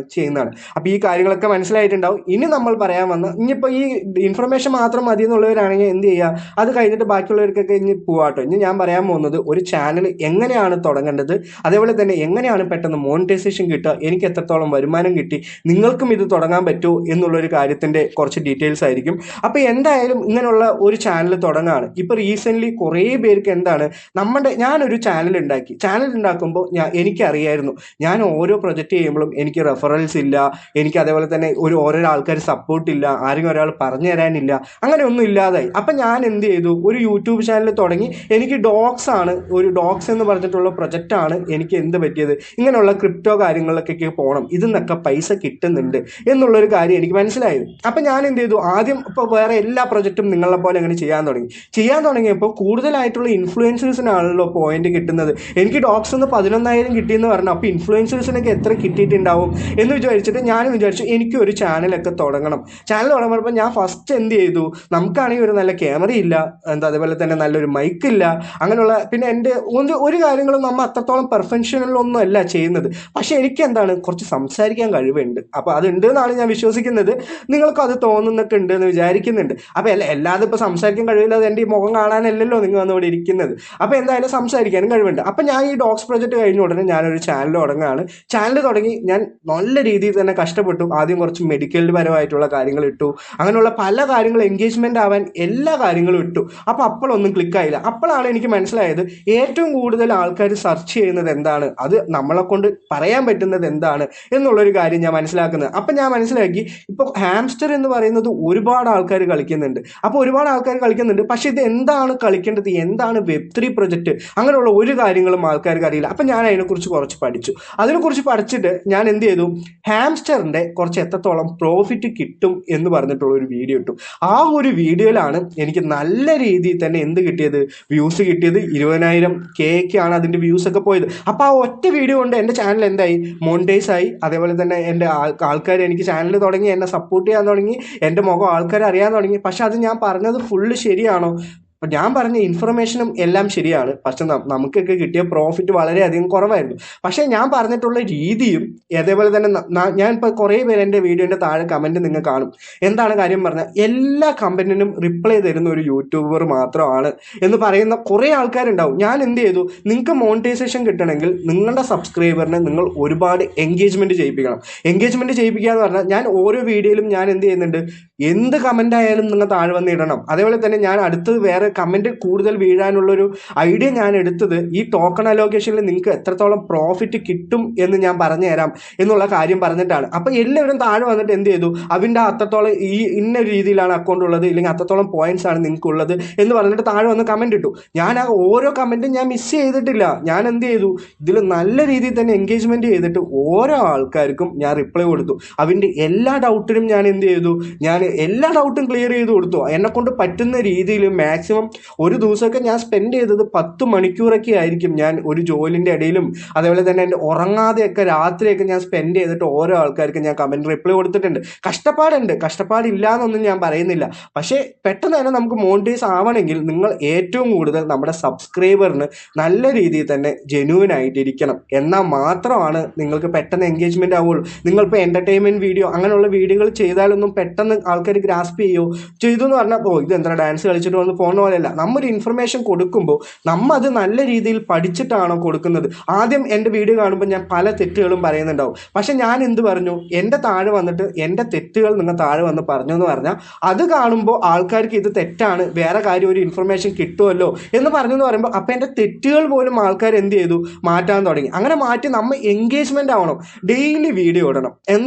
അപ്പോൾ ഈ കാര്യങ്ങളൊക്കെ മനസ്സിലായിട്ടുണ്ടാവും. ഇനി നമ്മൾ പറയാൻ ഇനിയിപ്പോൾ ഈ ഇൻഫർമേഷൻ മാത്രം മതി എന്നുള്ളവരാണെങ്കിൽ എന്ത് ചെയ്യുക, അത് കഴിഞ്ഞിട്ട് ബാക്കിയുള്ളവർക്കൊക്കെ ഇനി പോവാട്ടോ. ഇനി ഞാൻ പറയാൻ പോകുന്നത് ഒരു ചാനൽ എങ്ങനെയാണ് തുടങ്ങേണ്ടത്, അതേപോലെ തന്നെ എങ്ങനെയാണ് പെട്ടെന്ന് മോണിറ്റൈസേഷൻ കിട്ടുക, എനിക്ക് എത്രത്തോളം വരുമാനം കിട്ടി, നിങ്ങൾക്കും ഇത് തുടങ്ങാൻ പറ്റുമോ എന്നുള്ളൊരു കാര്യത്തിൻ്റെ കുറച്ച് ഡീറ്റെയിൽസ് ആയിരിക്കും. വിചാരിക്കും. അപ്പോൾ എന്തായാലും ഇങ്ങനെയുള്ള ഒരു ചാനൽ തുടങ്ങുകയാണ്. ഇപ്പോൾ റീസെൻ്റ്ലി കുറേ പേർക്ക് എന്താണ് ഞാനൊരു ചാനൽ ഉണ്ടാക്കുമ്പോൾ എനിക്കറിയായിരുന്നു ഞാൻ ഓരോ പ്രൊജക്റ്റ് ചെയ്യുമ്പോഴും എനിക്ക് റെഫറൻസ് ഇല്ല, എനിക്ക് അതേപോലെ തന്നെ ഓരോരോ ആൾക്കാർ സപ്പോർട്ടില്ല, ആരെങ്കിലും ഒരാൾ പറഞ്ഞു തരാനില്ല, അങ്ങനെ ഒന്നും ഇല്ലാതായി. അപ്പം ഞാൻ എന്ത് ചെയ്തു, ഒരു യൂട്യൂബ് ചാനൽ തുടങ്ങി. എനിക്ക് ഡോക്സ് എന്ന് പറഞ്ഞിട്ടുള്ള പ്രൊജക്റ്റാണ് എനിക്ക് എന്ത് പറ്റിയത്, ഇങ്ങനെയുള്ള ക്രിപ്റ്റോ കാര്യങ്ങളിലൊക്കെ പോകണം, ഇതിന്നൊക്കെ പൈസ കിട്ടുന്നുണ്ട് എന്നുള്ളൊരു കാര്യം എനിക്ക് മനസ്സിലായത്. അപ്പം ഞാൻ എന്ത് ചെയ്തു, ആദ്യം ഇപ്പോൾ വേറെ എല്ലാ പ്രൊജക്റ്റും നിങ്ങളെ പോലെ അങ്ങനെ ചെയ്യാൻ തുടങ്ങിയപ്പോൾ കൂടുതലായിട്ടുള്ള ഇൻഫ്ലുവൻസേഴ്സിനാണല്ലോ പോയിന്റ് കിട്ടുന്നത്. എനിക്ക് ഡോക്സ് ഒന്ന് 11,000 കിട്ടിയെന്ന് പറഞ്ഞു. അപ്പോൾ ഇൻഫ്ലുവൻസേഴ്സിനൊക്കെ എത്ര കിട്ടിയിട്ടുണ്ടാവും എന്ന് വിചാരിച്ചിട്ട് ഞാനും വിചാരിച്ചു എനിക്ക് ഒരു ചാനലൊക്കെ തുടങ്ങണം. ചാനൽ തുടങ്ങുമ്പോൾ ഞാൻ ഫസ്റ്റ് എന്ത് ചെയ്തു, നമുക്കാണെങ്കിൽ ഒരു നല്ല ക്യാമറയില്ല, അതേപോലെ തന്നെ നല്ലൊരു മൈക്കില്ല, അങ്ങനെയുള്ള പിന്നെ എൻ്റെ ഒരു കാര്യങ്ങളും നമ്മൾ അത്രത്തോളം പെർഫെക്ഷനിലൊന്നും അല്ല ചെയ്യുന്നത്. പക്ഷെ എനിക്ക് കുറച്ച് സംസാരിക്കാൻ കഴിവുണ്ട്. അപ്പോൾ അതുണ്ട് എന്നാണ് ഞാൻ വിശ്വസിക്കുന്നത്. നിങ്ങൾക്ക് അത് തോന്നുന്നൊക്കെ ഉണ്ട് എന്ന് വിചാരിക്കുന്നുണ്ട്. അപ്പോൾ എല്ലാതും ഇപ്പോൾ സംസാരിക്കാൻ കഴിവില്ലാതെ എൻ്റെ ഈ മുഖം കാണാനല്ലല്ലോ നിങ്ങൾ വന്നിവിടെ ഇരിക്കുന്നത്. അപ്പോൾ എന്തായാലും സംസാരിക്കാനും കഴിവുണ്ട്. അപ്പം ഞാൻ ഈ ഡോക്സ് പ്രൊജക്റ്റ് കഴിഞ്ഞ ഉടനെ ഞാനൊരു ചാനൽ തുടങ്ങുകയാണ്. ചാനൽ തുടങ്ങി ഞാൻ നല്ല രീതിയിൽ തന്നെ കഷ്ടപ്പെട്ടു. ആദ്യം കുറച്ച് മെഡിക്കൽ പരമായിട്ടുള്ള കാര്യങ്ങൾ ഇട്ടു, അങ്ങനെയുള്ള പല കാര്യങ്ങളും എൻഗേജ്മെൻ്റ് ആവാൻ എല്ലാ കാര്യങ്ങളും ഇട്ടു. അപ്പോൾ അപ്പോഴൊന്നും ക്ലിക്കായില്ല. അപ്പോഴാണ് എനിക്ക് മനസ്സിലായത് ഏറ്റവും കൂടുതൽ ആൾക്കാർ സെർച്ച് ചെയ്യുന്നത് എന്താണ്, അത് നമ്മളെ കൊണ്ട് പറയാൻ പറ്റുന്നത് എന്താണ് എന്നുള്ളൊരു കാര്യം ഞാൻ മനസ്സിലാക്കുന്നത്. അപ്പം ഞാൻ മനസ്സിലാക്കി ഇപ്പോൾ ഹാംസ്റ്റർ എന്ന് പറയുന്നത് ഒരുപാട് ആൾക്കാർ കളിക്കുന്നുണ്ട്. പക്ഷെ ഇത് എന്താണ് കളിക്കേണ്ടത്, എന്താണ് Web3 പ്രൊജക്റ്റ്, അങ്ങനെയുള്ള ഒരു കാര്യങ്ങളും ആൾക്കാർക്ക് അറിയില്ല. അപ്പം ഞാൻ അതിനെക്കുറിച്ച് കുറച്ച് പഠിച്ചു. അതിനെക്കുറിച്ച് പഠിച്ചിട്ട് ഞാൻ എന്ത് ചെയ്തു, ഹാംസ്റ്ററിൻ്റെ കുറച്ച് എത്രത്തോളം പ്രോഫിറ്റ് കിട്ടും എന്ന് പറഞ്ഞിട്ടുള്ള ഒരു വീഡിയോ ഇട്ടു. ആ ഒരു വീഡിയോയിലാണ് എനിക്ക് നല്ല രീതിയിൽ തന്നെ വ്യൂസ് കിട്ടിയത്. 20,000K'ക്കാണ് അതിൻ്റെ വ്യൂസ് ഒക്കെ പോയത്. അപ്പോൾ ആ ഒറ്റ വീഡിയോ കൊണ്ട് എൻ്റെ ചാനൽ എന്തായി, മോണിറ്റൈസ് ആയി. അതേപോലെ തന്നെ എൻ്റെ ആൾക്കാർ എനിക്ക് ചാനൽ തുടങ്ങി, എന്നെ സപ്പോർട്ട് ചെയ്യാൻ തുടങ്ങി, എൻ്റെ മുഖം ആൾക്കാർ അറിയാൻ തുടങ്ങി. പക്ഷെ അത് ഞാൻ പറഞ്ഞത് ഫുള്ള് ശരിയാണോ? അപ്പം ഞാൻ പറഞ്ഞ ഇൻഫർമേഷനും എല്ലാം ശരിയാണ്. പക്ഷെ നമുക്കൊക്കെ കിട്ടിയ പ്രോഫിറ്റ് വളരെയധികം കുറവായിരുന്നു. പക്ഷേ ഞാൻ പറഞ്ഞിട്ടുള്ള രീതിയും അതേപോലെ തന്നെ ഞാൻ ഇപ്പോൾ കുറേ പേര് എൻ്റെ വീഡിയോൻ്റെ താഴെ കമൻറ്റ് നിങ്ങൾ കാണും. എന്താണ് കാര്യം പറഞ്ഞാൽ, എല്ലാ കമൻറ്റിനും റിപ്ലൈ തരുന്ന ഒരു യൂട്യൂബർ മാത്രമാണ് എന്ന് പറയുന്ന കുറേ ആൾക്കാരുണ്ടാവും. ഞാൻ എന്ത് ചെയ്തു, നിങ്ങൾക്ക് മോണിറ്റൈസേഷൻ കിട്ടണമെങ്കിൽ നിങ്ങളുടെ സബ്സ്ക്രൈബറിനെ നിങ്ങൾ ഒരുപാട് എൻഗേജ്മെൻറ്റ് ചെയ്യിപ്പിക്കുക എന്ന് പറഞ്ഞാൽ, ഞാൻ ഓരോ വീഡിയോയിലും ഞാൻ എന്ത് ചെയ്യുന്നുണ്ട്, എന്ത് കമൻ്റ് ആയാലും നിങ്ങൾ താഴെ വന്ന് ഇടണം. അതേപോലെ തന്നെ ഞാൻ അടുത്തത് വേറെ കമൻറ്റ് കൂടുതൽ വീഴാനുള്ളൊരു ഐഡിയ ഞാൻ എടുത്തത്, ഈ ടോക്കൺ അലോക്കേഷനിൽ നിങ്ങൾക്ക് എത്രത്തോളം പ്രോഫിറ്റ് കിട്ടും എന്ന് ഞാൻ പറഞ്ഞു തരാം എന്നുള്ള കാര്യം പറഞ്ഞിട്ടാണ്. അപ്പോൾ എല്ലാവരും താഴെ വന്നിട്ട് എന്ത് ചെയ്തു, അതിൻ്റെ അത്രത്തോളം ഇന്ന രീതിയിലാണ് അക്കൗണ്ട് ഉള്ളത്, ഇല്ലെങ്കിൽ അത്രത്തോളം പോയിന്റ്സ് ആണ് നിങ്ങൾക്കുള്ളത് എന്ന് പറഞ്ഞിട്ട് താഴെ വന്ന് കമൻറ്റ് ഇട്ടു. ഞാൻ ആ ഓരോ കമൻറ്റും ഞാൻ മിസ് ചെയ്തിട്ടില്ല. ഞാൻ എന്ത് ചെയ്തു, ഇതിൽ നല്ല രീതിയിൽ തന്നെ എൻഗേജ്മെൻറ്റ് ചെയ്തിട്ട് ഓരോ ആൾക്കാർക്കും ഞാൻ റിപ്ലൈ കൊടുത്തു. അതിൻ്റെ എല്ലാ ഡൗട്ടിനും ഞാൻ എന്ത് ചെയ്തു, ഞാൻ എല്ലാ ഡൗട്ടും ക്ലിയർ ചെയ്ത് കൊടുത്തു. എന്നെക്കൊണ്ട് പറ്റുന്ന രീതിയിൽ മാക്സിമം ഒരു ദിവസമൊക്കെ ഞാൻ സ്പെൻഡ് ചെയ്തത് 10 മണിക്കൂറൊക്കെ ആയിരിക്കും. ഞാൻ ഒരു ജോലിൻ്റെ ഇടയിലും അതേപോലെ തന്നെ എൻ്റെ ഉറങ്ങാതെയൊക്കെ രാത്രിയൊക്കെ ഞാൻ സ്പെൻഡ് ചെയ്തിട്ട് ഓരോ ആൾക്കാർക്ക് ഞാൻ കമൻറ്റ് റിപ്ലൈ കൊടുത്തിട്ടുണ്ട്. കഷ്ടപ്പാടില്ല എന്നൊന്നും ഞാൻ പറയുന്നില്ല. പക്ഷേ പെട്ടെന്ന് തന്നെ നമുക്ക് മോണിറ്റൈസ് ആവണമെങ്കിൽ നിങ്ങൾ ഏറ്റവും കൂടുതൽ നമ്മുടെ സബ്സ്ക്രൈബറിന് നല്ല രീതിയിൽ തന്നെ ജെന്യൂൻ ആയിട്ടിരിക്കണം. എന്നാൽ മാത്രമാണ് നിങ്ങൾക്ക് പെട്ടെന്ന് എൻഗേജ്മെൻ്റ് ആവുള്ളൂ. നിങ്ങളിപ്പോൾ എൻ്റർടൈൻമെൻറ്റ് വീഡിയോ അങ്ങനെയുള്ള വീഡിയോകൾ ചെയ്താലൊന്നും പെട്ടെന്ന് ആൾക്കാർ ഗ്രാസ്പ് ചെയ്തു എന്ന് പറഞ്ഞാൽ ഇതെന്താ ഡാൻസ് കളിച്ചിട്ട് വന്ന് പോകുന്ന പോലെയല്ല. നമ്മൊരു ഇൻഫർമേഷൻ കൊടുക്കുമ്പോൾ നമ്മൾ അത് നല്ല രീതിയിൽ പഠിച്ചിട്ടാണോ കൊടുക്കുന്നത്. ആദ്യം എൻ്റെ വീഡിയോ കാണുമ്പോൾ ഞാൻ പല തെറ്റുകളും പറയുന്നുണ്ടാവും. പക്ഷെ ഞാൻ എന്ത് പറഞ്ഞു, എൻ്റെ താഴെ വന്നിട്ട് എൻ്റെ തെറ്റുകൾ നിങ്ങൾ താഴെ വന്ന് പറഞ്ഞു എന്ന് പറഞ്ഞാൽ അത് കാണുമ്പോൾ ആൾക്കാർക്ക് ഇത് തെറ്റാണ്, വേറെ കാര്യം ഒരു ഇൻഫർമേഷൻ കിട്ടുമല്ലോ എന്ന് പറഞ്ഞു എന്ന് പറയുമ്പോൾ അപ്പോൾ എൻ്റെ തെറ്റുകൾ പോലും ആൾക്കാർ എന്ത് ചെയ്തു, മാറ്റാൻ തുടങ്ങി. അങ്ങനെ മാറ്റി നമ്മൾ എൻഗേജ്മെൻ്റ് ആവണം, ഡെയിലി വീഡിയോ ഇടണം.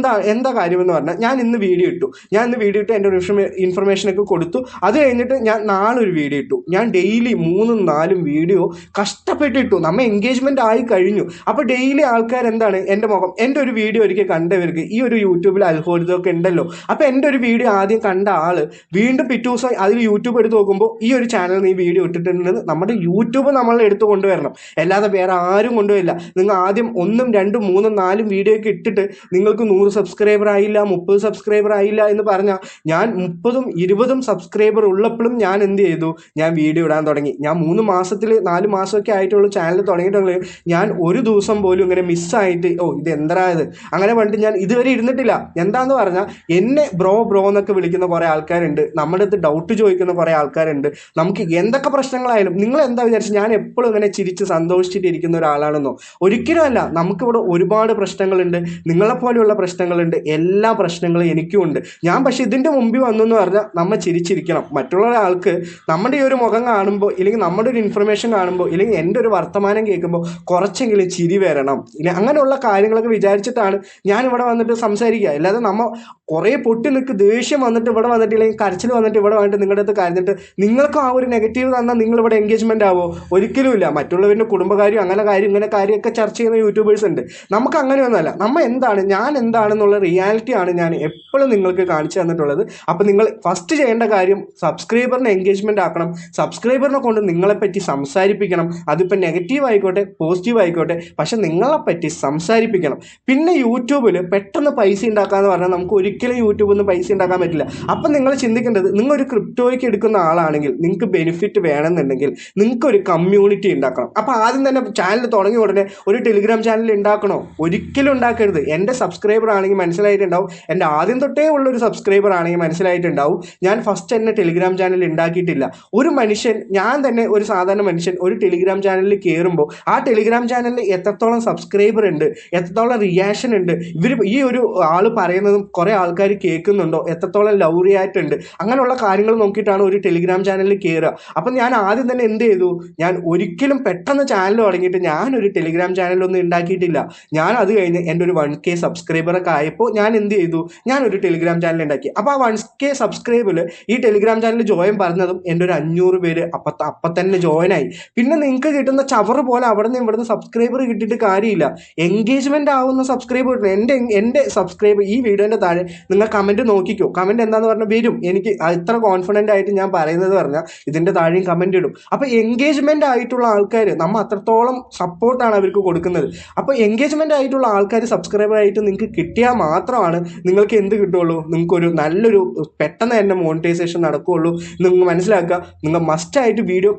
എന്താ കാര്യമെന്ന് പറഞ്ഞാൽ, ഞാൻ ഇന്ന് വീഡിയോ ഇട്ടു എൻ്റെ ഇൻഫർമേഷനൊക്കെ കൊടുത്തു. അത് കഴിഞ്ഞിട്ട് ഞാൻ നാളെ ഒരു വീഡിയോ ഇട്ടു. ഞാൻ ഡെയിലി 3-4 വീഡിയോ കഷ്ടപ്പെട്ടിട്ടു. നമ്മൾ എൻഗേജ്മെൻ്റ് ആയി കഴിഞ്ഞു. അപ്പോൾ ഡെയിലി ആൾക്കാർ എൻ്റെ ഒരു വീഡിയോ ഒരിക്കൽ കണ്ടവർക്ക് ഈ ഒരു യൂട്യൂബിൽ അൽഗോരിതമൊക്കെ ഉണ്ടല്ലോ. അപ്പോൾ എൻ്റെ ഒരു വീഡിയോ ആദ്യം കണ്ട ആൾ വീണ്ടും പിറ്റേ ദിവസം അതിൽ യൂട്യൂബ് എടുത്ത് നോക്കുമ്പോൾ ഈ ഒരു ചാനൽ നീ വീഡിയോ ഇട്ടിട്ടുണ്ടെന്ന് നമ്മുടെ യൂട്യൂബ് നമ്മളെ എടുത്ത് കൊണ്ടുവരണം. അല്ലാതെ വേറെ ആരും കൊണ്ടുവരില്ല. നിങ്ങൾ ആദ്യം 1, 2, 3, 4 വീഡിയോ ഒക്കെ ഇട്ടിട്ട് നിങ്ങൾക്ക് 100 സബ്സ്ക്രൈബർ ആയില്ല, 30 സബ്സ്ക്രൈബർ ആയില്ല എന്ന് പറഞ്ഞാൽ, ഞാൻ 30ഉം 20ഉം സബ്സ്ക്രൈബർ ഉള്ളപ്പോഴും ഞാൻ എന്ത് ചെയ്തു, ഞാൻ വീഡിയോ ഇടാൻ തുടങ്ങി. ഞാൻ 3 മാസത്തിൽ 4 മാസമൊക്കെ ആയിട്ടുള്ള ചാനൽ തുടങ്ങിയിട്ടുണ്ടെങ്കിൽ ഞാൻ ഒരു ദിവസം പോലും ഇങ്ങനെ മിസ്സായിട്ട് ഇത് എന്തായത് അങ്ങനെ പറഞ്ഞിട്ട് ഞാൻ ഇതുവരെ ഇരുന്നിട്ടില്ല. എന്താന്ന് പറഞ്ഞാൽ, എന്നെ ബ്രോ എന്നൊക്കെ വിളിക്കുന്ന കുറേ ആൾക്കാരുണ്ട്, നമ്മുടെ അടുത്ത് ഡൗട്ട് ചോദിക്കുന്ന കുറേ ആൾക്കാരുണ്ട്. നമുക്ക് എന്തൊക്കെ പ്രശ്നങ്ങളായാലും നിങ്ങൾ എന്താ വിചാരിച്ചു ഞാൻ എപ്പോഴും ഇങ്ങനെ ചിരിച്ച് സന്തോഷിച്ചിട്ട് ഇരിക്കുന്ന ഒരാളാണെന്നോ? ഒരിക്കലും അല്ല. നമുക്കിവിടെ ഒരുപാട് പ്രശ്നങ്ങളുണ്ട്, നിങ്ങളെപ്പോലെയുള്ള പ്രശ്നങ്ങളുണ്ട്, എല്ലാ പ്രശ്നങ്ങളും എനിക്കും ഉണ്ട്. ഞാൻ പക്ഷെ ഇത് എന്തിൻ്റെ മുമ്പിൽ വന്നു എന്ന് പറഞ്ഞാൽ നമ്മൾ ചിരിച്ചിരിക്കണം. മറ്റുള്ള ഒരാൾക്ക് നമ്മുടെ ഈ ഒരു മുഖം കാണുമ്പോൾ, ഇല്ലെങ്കിൽ നമ്മുടെ ഒരു ഇൻഫർമേഷൻ കാണുമ്പോൾ, ഇല്ലെങ്കിൽ എൻ്റെ ഒരു വർത്തമാനം കേൾക്കുമ്പോൾ കുറച്ചെങ്കിലും ചിരി വരണം. ഇല്ല, അങ്ങനെയുള്ള കാര്യങ്ങളൊക്കെ വിചാരിച്ചിട്ടാണ് ഞാൻ ഇവിടെ വന്നിട്ട് സംസാരിക്കുക. അല്ലാതെ നമ്മൾ കുറേ പൊട്ടി നിൽക്ക് ദേഷ്യം വന്നിട്ട് ഇവിടെ വന്നിട്ട്, ഇല്ലെങ്കിൽ കരച്ചിൽ വന്നിട്ട് ഇവിടെ വന്നിട്ട് നിങ്ങളുടെ അടുത്ത് കരഞ്ഞിട്ട് നിങ്ങൾക്കും ആ ഒരു നെഗറ്റീവ് തന്നാൽ നിങ്ങളിവിടെ എൻഗേജ്മെൻ്റ് ആവോ? ഒരിക്കലുമില്ല. മറ്റുള്ളവരുടെ കുടുംബകാര്യം അങ്ങനെ കാര്യം ഇങ്ങനെ കാര്യമൊക്കെ ചർച്ച ചെയ്യുന്ന യൂട്യൂബേഴ്സ് ഉണ്ട്. നമുക്ക് അങ്ങനെയൊന്നുമല്ല. നമ്മൾ എന്താണ്, ഞാൻ എന്താണെന്നുള്ള റിയാലിറ്റിയാണ് ഞാൻ എപ്പോഴും നിങ്ങൾക്ക് കാണിച്ചു തന്നിട്ടുള്ളത്. അപ്പോൾ നിങ്ങൾ ഫസ്റ്റ് ചെയ്യേണ്ട കാര്യം സബ്സ്ക്രൈബറിനെ എൻഗേജ്മെൻ്റ് ആക്കണം. സബ്സ്ക്രൈബറിനെ കൊണ്ട് നിങ്ങളെപ്പറ്റി സംസാരിപ്പിക്കണം. അതിപ്പോൾ നെഗറ്റീവ് ആയിക്കോട്ടെ പോസിറ്റീവ് ആയിക്കോട്ടെ, പക്ഷെ നിങ്ങളെപ്പറ്റി സംസാരിപ്പിക്കണം. പിന്നെ യൂട്യൂബിൽ പെട്ടെന്ന് പൈസ ഉണ്ടാക്കാമെന്ന് പറഞ്ഞാൽ നമുക്ക് ഒരിക്കലും യൂട്യൂബിൽ നിന്ന് പൈസ ഉണ്ടാക്കാൻ പറ്റില്ല. അപ്പം നിങ്ങൾ ചിന്തിക്കേണ്ടത്, നിങ്ങളൊരു ക്രിപ്റ്റോയ്ക്ക് എടുക്കുന്ന ആളാണെങ്കിൽ നിങ്ങൾക്ക് ബെനിഫിറ്റ് വേണമെന്നുണ്ടെങ്കിൽ നിങ്ങൾക്കൊരു കമ്മ്യൂണിറ്റി ഉണ്ടാക്കണം. അപ്പോൾ ആദ്യം തന്നെ ചാനൽ തുടങ്ങിയ ഉടനെ ഒരു ടെലിഗ്രാം ചാനൽ ഉണ്ടാക്കണോ? ഒരിക്കലും ഉണ്ടാക്കരുത്. എൻ്റെ സബ്സ്ക്രൈബർ ആണെങ്കിൽ മനസ്സിലായിട്ടുണ്ടാവും, എൻ്റെ ആദ്യം തൊട്ടേ ഉള്ളൊരു സബ്സ്ക്രൈബർ ആണെങ്കിൽ മനസ്സിലായിട്ടുണ്ടാവും, ഞാൻ ഫസ്റ്റ് തന്നെ ടെലിഗ്രാം ചാനൽ ഉണ്ടാക്കിയിട്ടില്ല. ഒരു മനുഷ്യൻ, ഞാൻ തന്നെ ഒരു സാധാരണ മനുഷ്യൻ ഒരു ടെലിഗ്രാം ചാനലിൽ കയറുമ്പോൾ ആ ടെലിഗ്രാം ചാനലിൽ എത്രത്തോളം സബ്സ്ക്രൈബർ ഉണ്ട്, എത്രത്തോളം റിയാക്ഷൻ ഉണ്ട്, ഈ ഒരു ആൾ പറയുന്നതും കുറേ ആൾക്കാർ കേൾക്കുന്നുണ്ടോ, എത്രത്തോളം ലവ് റിയാക്ട് ഉണ്ട്, അങ്ങനെയുള്ള കാര്യങ്ങൾ നോക്കിയിട്ടാണ് ഒരു ടെലിഗ്രാം ചാനലിൽ കയറുക. അപ്പം ഞാൻ ആദ്യം തന്നെ എന്ത് ചെയ്തു, ഞാൻ ഒരിക്കലും പെട്ടെന്ന് ചാനൽ തുടങ്ങിയിട്ട് ഞാനൊരു ടെലിഗ്രാം ചാനലൊന്നും ഉണ്ടാക്കിയിട്ടില്ല. ഞാൻ അത് കഴിഞ്ഞ് എൻ്റെ ഒരു 1K സബ്സ്ക്രൈബറൊക്കെ ആയപ്പോൾ ഞാൻ എന്ത് ചെയ്തു, ഞാനൊരു ടെലിഗ്രാം ചാനൽ ഉണ്ടാക്കി. അപ്പോൾ ആ 1K സബ്സ്ക്രൈബിൽ ഈ ടെലിഗ്രാം ചാനൽ ജോയിൻ പറഞ്ഞതും എൻ്റെ ഒരു 500 പേര് അപ്പം തന്നെ ജോയിൻ ആയി. പിന്നെ നിങ്ങൾക്ക് കിട്ടുന്ന ചവറ് പോലെ അവിടെ നിന്ന് ഇവിടുന്ന് സബ്സ്ക്രൈബർ കിട്ടിയിട്ട് കാര്യമില്ല. എൻഗേജ്മെൻ്റ് ആവുന്ന സബ്സ്ക്രൈബർ കിട്ടണം. എൻ്റെ സബ്സ്ക്രൈബർ ഈ വീഡിയോൻ്റെ താഴെ നിങ്ങൾ കമൻറ്റ് നോക്കിക്കോ. കമൻറ്റ് എന്താണെന്ന് പറഞ്ഞാൽ വരും. എനിക്ക് ഇത്ര കോൺഫിഡൻ്റ് ആയിട്ട് ഞാൻ പറയുന്നത് പറഞ്ഞാൽ ഇതിൻ്റെ താഴെയും കമൻറ്റ് ഇടും. അപ്പോൾ എൻഗേജ്മെൻ്റ് ആയിട്ടുള്ള ആൾക്കാർ നമ്മൾ അത്രത്തോളം സപ്പോർട്ടാണ് അവർക്ക് കൊടുക്കുന്നത്. അപ്പോൾ എൻഗേജ്മെൻ്റ് ആയിട്ടുള്ള ആൾക്കാർ സബ്സ്ക്രൈബർ ആയിട്ട് നിങ്ങൾക്ക് കിട്ടിയാൽ മാത്രമാണ് നിങ്ങൾക്ക് എന്ത് കിട്ടുള്ളൂ, നിങ്ങൾക്കൊരു നല്ലൊരു പെട്ടെന്ന് തന്നെ മോണിറ്റൈസേഷൻ നടക്കുകയുള്ളൂ. നിങ്ങൾ മനസ്സിലാക്കുക, നിങ്ങൾ മസ്റ്റായിട്ട് വീഡിയോ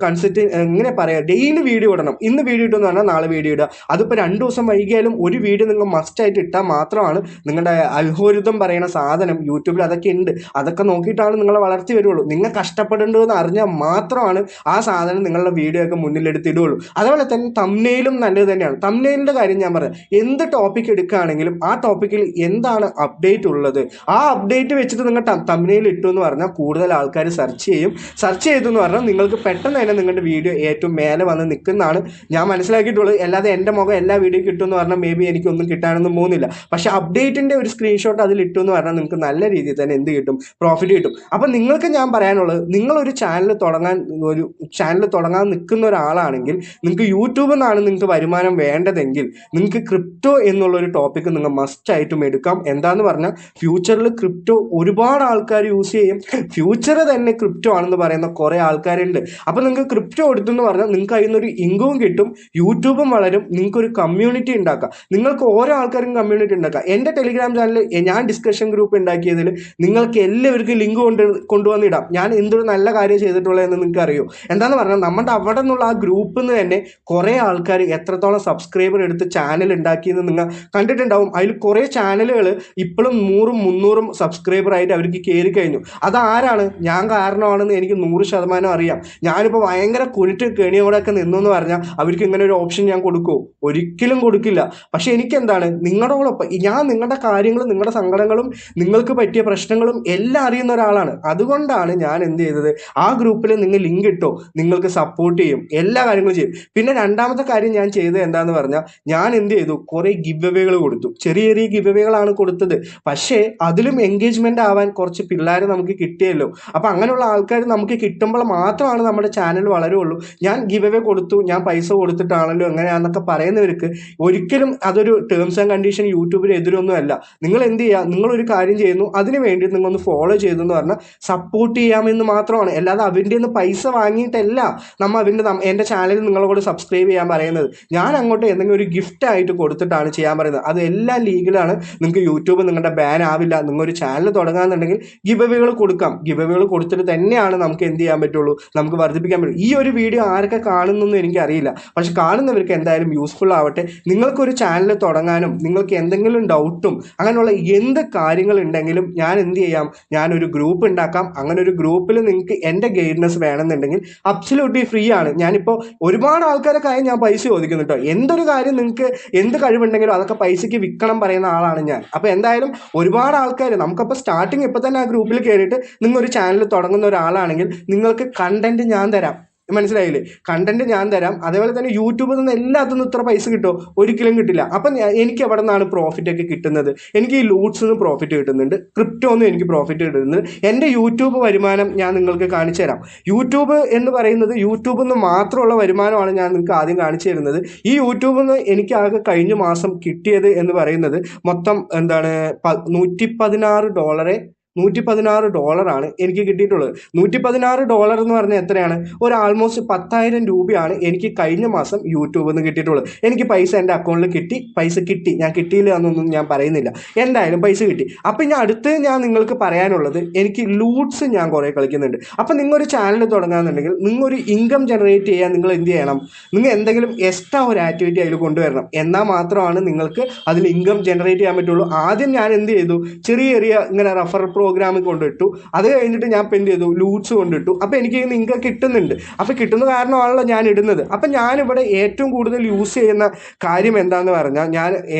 എങ്ങനെ പറയുക, ഡെയിലി വീഡിയോ ഇടണം. ഇന്ന് വീഡിയോ ഇട്ടെന്ന് പറഞ്ഞാൽ നാളെ വീഡിയോ ഇടുക. അതിപ്പോൾ 2 ദിവസം വൈകിയാലും ഒരു വീഡിയോ നിങ്ങൾ മസ്റ്റായിട്ട് ഇട്ടാൽ മാത്രമാണ് നിങ്ങളുടെ അൽഗോരിതം പറയുന്ന സാധനം യൂട്യൂബിൽ അതൊക്കെ ഉണ്ട്. അതൊക്കെ നോക്കിയിട്ടാണ് നിങ്ങളെ വളർത്തി വരുള്ളൂ. നിങ്ങൾ കഷ്ടപ്പെടേണ്ടതെന്ന് അറിഞ്ഞാൽ മാത്രമാണ് ആ സാധനം നിങ്ങളുടെ വീഡിയോ ഒക്കെ മുന്നിലെടുത്തിടുകയുള്ളൂ. അതുപോലെ തന്നെ തംബ്നെയിലും നല്ലത് തന്നെയാണ്. തംബ്നെയിലിൻ്റെ കാര്യം ഞാൻ പറയാം, എന്ത് ടോപ്പിക് എടുക്കുകയാണെങ്കിലും ആ ടോപ്പിക്കിൽ എന്താണ് അപ്ഡേറ്റ് ഉള്ളത്, ആ അപ്ഡേറ്റ് വെച്ചിട്ട് നിങ്ങൾ തംബ്നെയിൽ ഇട്ടു എന്ന് പറഞ്ഞാൽ കൂടുതൽ ആൾക്കാർ സെർച്ച് ചെയ്യും. സെർച്ച് ചെയ്തു എന്ന് പറഞ്ഞാൽ നിങ്ങൾക്ക് പെട്ടെന്ന് തന്നെ നിങ്ങളുടെ വീഡിയോ ഏറ്റവും മേലെ വന്ന് നിൽക്കുന്നതാണ് ഞാൻ മനസ്സിലാക്കിയിട്ടുള്ളത്. അല്ലാതെ എൻ്റെ മുഖം എല്ലാ വീഡിയോ കിട്ടുമെന്ന് പറഞ്ഞാൽ മേ ബി എനിക്കൊന്നും കിട്ടാനൊന്നും പോകുന്നില്ല. പക്ഷേ അപ്ഡേറ്റിൻ്റെ ഒരു സ്ക്രീൻഷോട്ട് അതിൽ ഇട്ടു എന്ന് പറഞ്ഞാൽ നിങ്ങൾക്ക് നല്ല രീതിയിൽ തന്നെ എന്ത് കിട്ടും, പ്രോഫിറ്റ് കിട്ടും. അപ്പം നിങ്ങൾക്ക് ഞാൻ പറയാനുള്ളത്, നിങ്ങളൊരു ചാനൽ തുടങ്ങാൻ നിൽക്കുന്ന ഒരാളാണെങ്കിൽ, നിങ്ങൾക്ക് യൂട്യൂബിൽ നിന്നാണ് നിങ്ങൾക്ക് വരുമാനം വേണ്ടതെങ്കിൽ നിങ്ങൾക്ക് ക്രിപ്റ്റോ എന്നുള്ളൊരു ടോപ്പിക്ക് നിങ്ങൾ മസ്റ്റായിട്ടും എടുക്കാം. എന്താന്ന് പറഞ്ഞാൽ ഫ്യൂച്ചറിൽ ക്രിപ്റ്റോ ഒരുപാട് ആൾക്കാർ യൂസ് ചെയ്യും. ഫ്യൂച്ചർ തന്നെ ക്രിപ്റ്റോ ആണെന്ന് പറയുന്ന കുറേ ആൾക്കാരുണ്ട്. അപ്പോൾ നിങ്ങൾക്ക് ക്രിപ്റ്റോ എടുത്തെന്ന് പറഞ്ഞാൽ നിങ്ങൾക്ക് അതിൽ നിന്നൊരു ഇൻകവും കിട്ടും, യൂട്യൂബും വളരും, നിങ്ങൾക്കൊരു കമ്മ്യൂണിറ്റി ഉണ്ടാക്കാം. നിങ്ങൾക്ക് ഓരോ ആൾക്കാരും കമ്മ്യൂണിറ്റി ഉണ്ടാക്കാം. എൻ്റെ ടെലിഗ്രാം ചാനൽ ഞാൻ ഡിസ്കഷൻ ഗ്രൂപ്പ് ഉണ്ടാക്കിയതിൽ നിങ്ങൾക്ക് എല്ലാവർക്കും ലിങ്ക് കൊണ്ടുവന്നിടാം. ഞാൻ എന്തൊരു നല്ല കാര്യം ചെയ്തിട്ടുള്ളതെന്ന് നിങ്ങൾക്ക് അറിയോ? എന്താണെന്ന് പറഞ്ഞാൽ നമ്മുടെ അവിടെ നിന്നുള്ള ആ ഗ്രൂപ്പിൽ നിന്ന് തന്നെ കുറേ ആൾക്കാർ എത്രത്തോളം സബ്സ്ക്രൈബർ എടുത്ത് ചാനൽ ഉണ്ടാക്കിയെന്ന് നിങ്ങൾ കണ്ടിട്ടുണ്ടാവും. അതിൽ കുറേ ചാനലുകൾ ഇപ്പോഴും 100-300 സബ്സ്ക്രൈബറായിട്ട് അവർക്ക് കയറി കഴിഞ്ഞു. അതാരാണ്? ഞാൻ കാരണമാണെന്ന് എനിക്ക് 100% അറിയാം. ഞാനിപ്പോൾ ഭയങ്കര കെണിയോടെയൊക്കെ നിന്നെന്ന് പറഞ്ഞാൽ അവർക്ക് ഇങ്ങനെ ഒരു ഓപ്ഷൻ ഞാൻ കൊടുക്കുമോ? ഒരിക്കലും കൊടുക്കില്ല. പക്ഷേ എനിക്കെന്താണ്, നിങ്ങളോടൊപ്പം ഞാൻ നിങ്ങളുടെ കാര്യങ്ങളും നിങ്ങളുടെ സങ്കടങ്ങളും നിങ്ങൾക്ക് പറ്റിയ പ്രശ്നങ്ങളും എല്ലാം അറിയുന്ന ഒരാളാണ്. അതുകൊണ്ടാണ് ഞാൻ എന്ത് ചെയ്തത്, ആ ഗ്രൂപ്പിൽ നിങ്ങൾ ലിങ്ക് ഇട്ടോ, നിങ്ങൾക്ക് സപ്പോർട്ട് ചെയ്യും, എല്ലാ കാര്യങ്ങളും ചെയ്യും. പിന്നെ രണ്ടാമത്തെ കാര്യം ഞാൻ ചെയ്തത് എന്താണെന്ന് പറഞ്ഞാൽ, ഞാൻ എന്ത് ചെയ്തു, കുറേ ഗിവ് അവേകൾ കൊടുത്തു. ചെറിയ ചെറിയ ഗിവ് അവേകളാണ് കൊടുത്തത്. പക്ഷേ അതിലും എൻഗേജ്മെൻ്റ് ആവാൻ കുറച്ച് പിള്ളേർ നമുക്ക് കിട്ടിയല്ലോ. അപ്പോൾ അങ്ങനെയുള്ള ആൾക്കാർ നമുക്ക് കിട്ടുമ്പോൾ മാത്രമാണ് നമ്മുടെ ചാനൽ വളരുള്ളൂ. ഞാൻ ഗിവ് അവേ കൊടുത്തു, ഞാൻ പൈസ കൊടുത്തിട്ടാണല്ലോ എങ്ങനെയാണെന്നൊക്കെ പറയുന്നവർക്ക് ഒരിക്കലും അതൊരു ടേംസ് ആൻഡ് കണ്ടീഷൻ യൂട്യൂബിന് എതിരൊന്നും അല്ല. നിങ്ങൾ എന്ത് ചെയ്യുക, നിങ്ങളൊരു കാര്യം ചെയ്യുന്നു, അതിന് വേണ്ടി നിങ്ങളൊന്ന് ഫോളോ ചെയ്തു എന്ന് പറഞ്ഞാൽ സപ്പോർട്ട് ചെയ്യാമെന്ന് മാത്രമാണ്. അല്ലാതെ അവൻ്റെ നിന്ന് പൈസ വാങ്ങിയിട്ടല്ല എൻ്റെ ചാനലിൽ നിങ്ങളോട് സബ്സ്ക്രൈബ് ചെയ്യാൻ പറയുന്നത്. ഞാൻ അങ്ങോട്ട് എന്തെങ്കിലും ഒരു ഗിഫ്റ്റ് ആയിട്ട് കൊടുത്തിട്ടാണ് ചെയ്യാൻ പറയുന്നത്. അത് എല്ലാം ലീഗലാണ്. നിങ്ങൾക്ക് യൂട്യൂബ് നിങ്ങളുടെ ബാൻ ആവില്ല. നിങ്ങളൊരു ചാനൽ തുടങ്ങാന്നുണ്ടെങ്കിൽ ഗിവ് അവേകൾ കൊടുക്കാം. ഗിവ് അവേകൾ കൊടുത്തിട്ട് തന്നെയാണ് നമുക്ക് എന്ത് ചെയ്യാൻ പറ്റുള്ളൂ, നമുക്ക് വർദ്ധിപ്പിക്കാൻ പറ്റും. ഈ ഒരു വീഡിയോ ആരൊക്കെ കാണുന്നൊന്നും എനിക്കറിയില്ല, പക്ഷെ കാണുന്നവർക്ക് എന്തായാലും യൂസ്ഫുൾ ആവട്ടെ. നിങ്ങൾക്കൊരു ചാനൽ തുടങ്ങാനും നിങ്ങൾക്ക് എന്തെങ്കിലും ഡൗട്ടും അങ്ങനെയുള്ള എന്ത് കാര്യങ്ങളുണ്ടെങ്കിലും ഞാൻ എന്ത് ചെയ്യാം, ഞാനൊരു ഗ്രൂപ്പ് ഉണ്ടാക്കാം. അങ്ങനെ ഒരു ഗ്രൂപ്പിൽ നിങ്ങൾക്ക് എൻ്റെ ഗൈഡൻസ് വേണമെന്നുണ്ടെങ്കിൽ അബ്സല്യൂട്ട്ലി ഫ്രീ ആണ്. ഞാനിപ്പോൾ ഒരുപാട് ആൾക്കാരൊക്കെ ഞാൻ പൈസ ചോദിക്കുന്നു കേട്ടോ. എന്തൊരു കാര്യം നിങ്ങൾക്ക് എന്ത് കഴിവുണ്ടെങ്കിലും അതൊക്കെ പൈസയ്ക്ക് വിൽക്കണം പറയുന്ന ആളാണ് ഞാൻ. അപ്പോൾ എന്തായാലും ഒരുപാട് ആൾക്കാർ നമുക്കപ്പോൾ സ്റ്റാർട്ട് സ്റ്റാർട്ടിങ് ഇപ്പോൾ തന്നെ ആ ഗ്രൂപ്പിൽ കയറിയിട്ട് നിങ്ങൾ ഒരു ചാനൽ തുടങ്ങുന്ന ഒരാളാണെങ്കിൽ നിങ്ങൾക്ക് കണ്ടന്റ് ഞാൻ തരാം. മനസ്സിലായില്ലേ? കണ്ടന്റ് ഞാൻ തരാം. അതേപോലെ തന്നെ യൂട്യൂബിൽ നിന്ന് എല്ലാത്തിനും ഇത്ര പൈസ കിട്ടുമോ? ഒരിക്കലും കിട്ടില്ല. അപ്പം എനിക്ക് എവിടെ നിന്നാണ് പ്രോഫിറ്റ് ഒക്കെ കിട്ടുന്നത്? എനിക്ക് ഈ ലൂട്ട്സ് നിന്ന് പ്രോഫിറ്റ് കിട്ടുന്നുണ്ട്, ക്രിപ്റ്റോ ഒന്നും എനിക്ക് പ്രോഫിറ്റ് കിട്ടുന്നുണ്ട്. എൻ്റെ യൂട്യൂബ് വരുമാനം ഞാൻ നിങ്ങൾക്ക് കാണിച്ചു തരാം. യൂട്യൂബ് എന്ന് പറയുന്നത് യൂട്യൂബിൽ നിന്ന് മാത്രമുള്ള വരുമാനമാണ് ഞാൻ നിങ്ങൾക്ക് ആദ്യം കാണിച്ചു തരുന്നത്. ഈ യൂട്യൂബിൽ നിന്ന് എനിക്ക് ആകെ കഴിഞ്ഞ മാസം കിട്ടിയത് എന്ന് പറയുന്നത് മൊത്തം എന്താണ് $116 $116 എനിക്ക് കിട്ടിയിട്ടുള്ളത്. $116 എന്ന് പറഞ്ഞാൽ എത്രയാണ്? ഒരു ആൾമോസ്റ്റ് 10,000 രൂപയാണ് എനിക്ക് കഴിഞ്ഞ മാസം യൂട്യൂബിൽ നിന്ന് കിട്ടിയിട്ടുള്ളത്. എനിക്ക് പൈസ എൻ്റെ അക്കൗണ്ടിൽ കിട്ടി, പൈസ കിട്ടി. ഞാൻ കിട്ടിയില്ല എന്നൊന്നും ഞാൻ പറയുന്നില്ല, എന്തായാലും പൈസ കിട്ടി. അപ്പം ഞാൻ അടുത്ത് ഞാൻ നിങ്ങൾക്ക് പറയാനുള്ളത്, എനിക്ക് ലൂട്ട്സ് ഞാൻ കുറേ കളിക്കുന്നുണ്ട്. അപ്പം നിങ്ങളൊരു ചാനൽ തുടങ്ങുകയെന്നുണ്ടെങ്കിൽ നിങ്ങളൊരു ഇൻകം ജനറേറ്റ് ചെയ്യാൻ നിങ്ങൾ എന്ത് ചെയ്യണം? നിങ്ങൾ എന്തെങ്കിലും എക്സ്ട്രാ ഒരു ആക്ടിവിറ്റി അതിൽ കൊണ്ടുവരണം. എന്നാൽ മാത്രമാണ് നിങ്ങൾക്ക് അതിൽ ഇൻകം ജനറേറ്റ് ചെയ്യാൻ പറ്റുള്ളൂ. ആദ്യം ഞാൻ എന്ത് ചെയ്തു? ചെറിയ ചെറിയ ഇങ്ങനെ റഫറൽ പ്രോഗ്രാം കൊണ്ടിട്ടു. അത് കഴിഞ്ഞിട്ട് ഞാൻ എന്ത് ചെയ്തു? ലൂട്ട്സ് കൊണ്ടിട്ടു. അപ്പോൾ എനിക്ക് ഇൻകം കിട്ടുന്നുണ്ട്. അപ്പോൾ കിട്ടുന്ന കാരണമാണല്ലോ ഞാൻ ഇടുന്നത്. അപ്പം ഞാനിവിടെ ഏറ്റവും കൂടുതൽ യൂസ് ചെയ്യുന്ന കാര്യം എന്താണെന്ന് പറഞ്ഞാൽ, ഞാൻ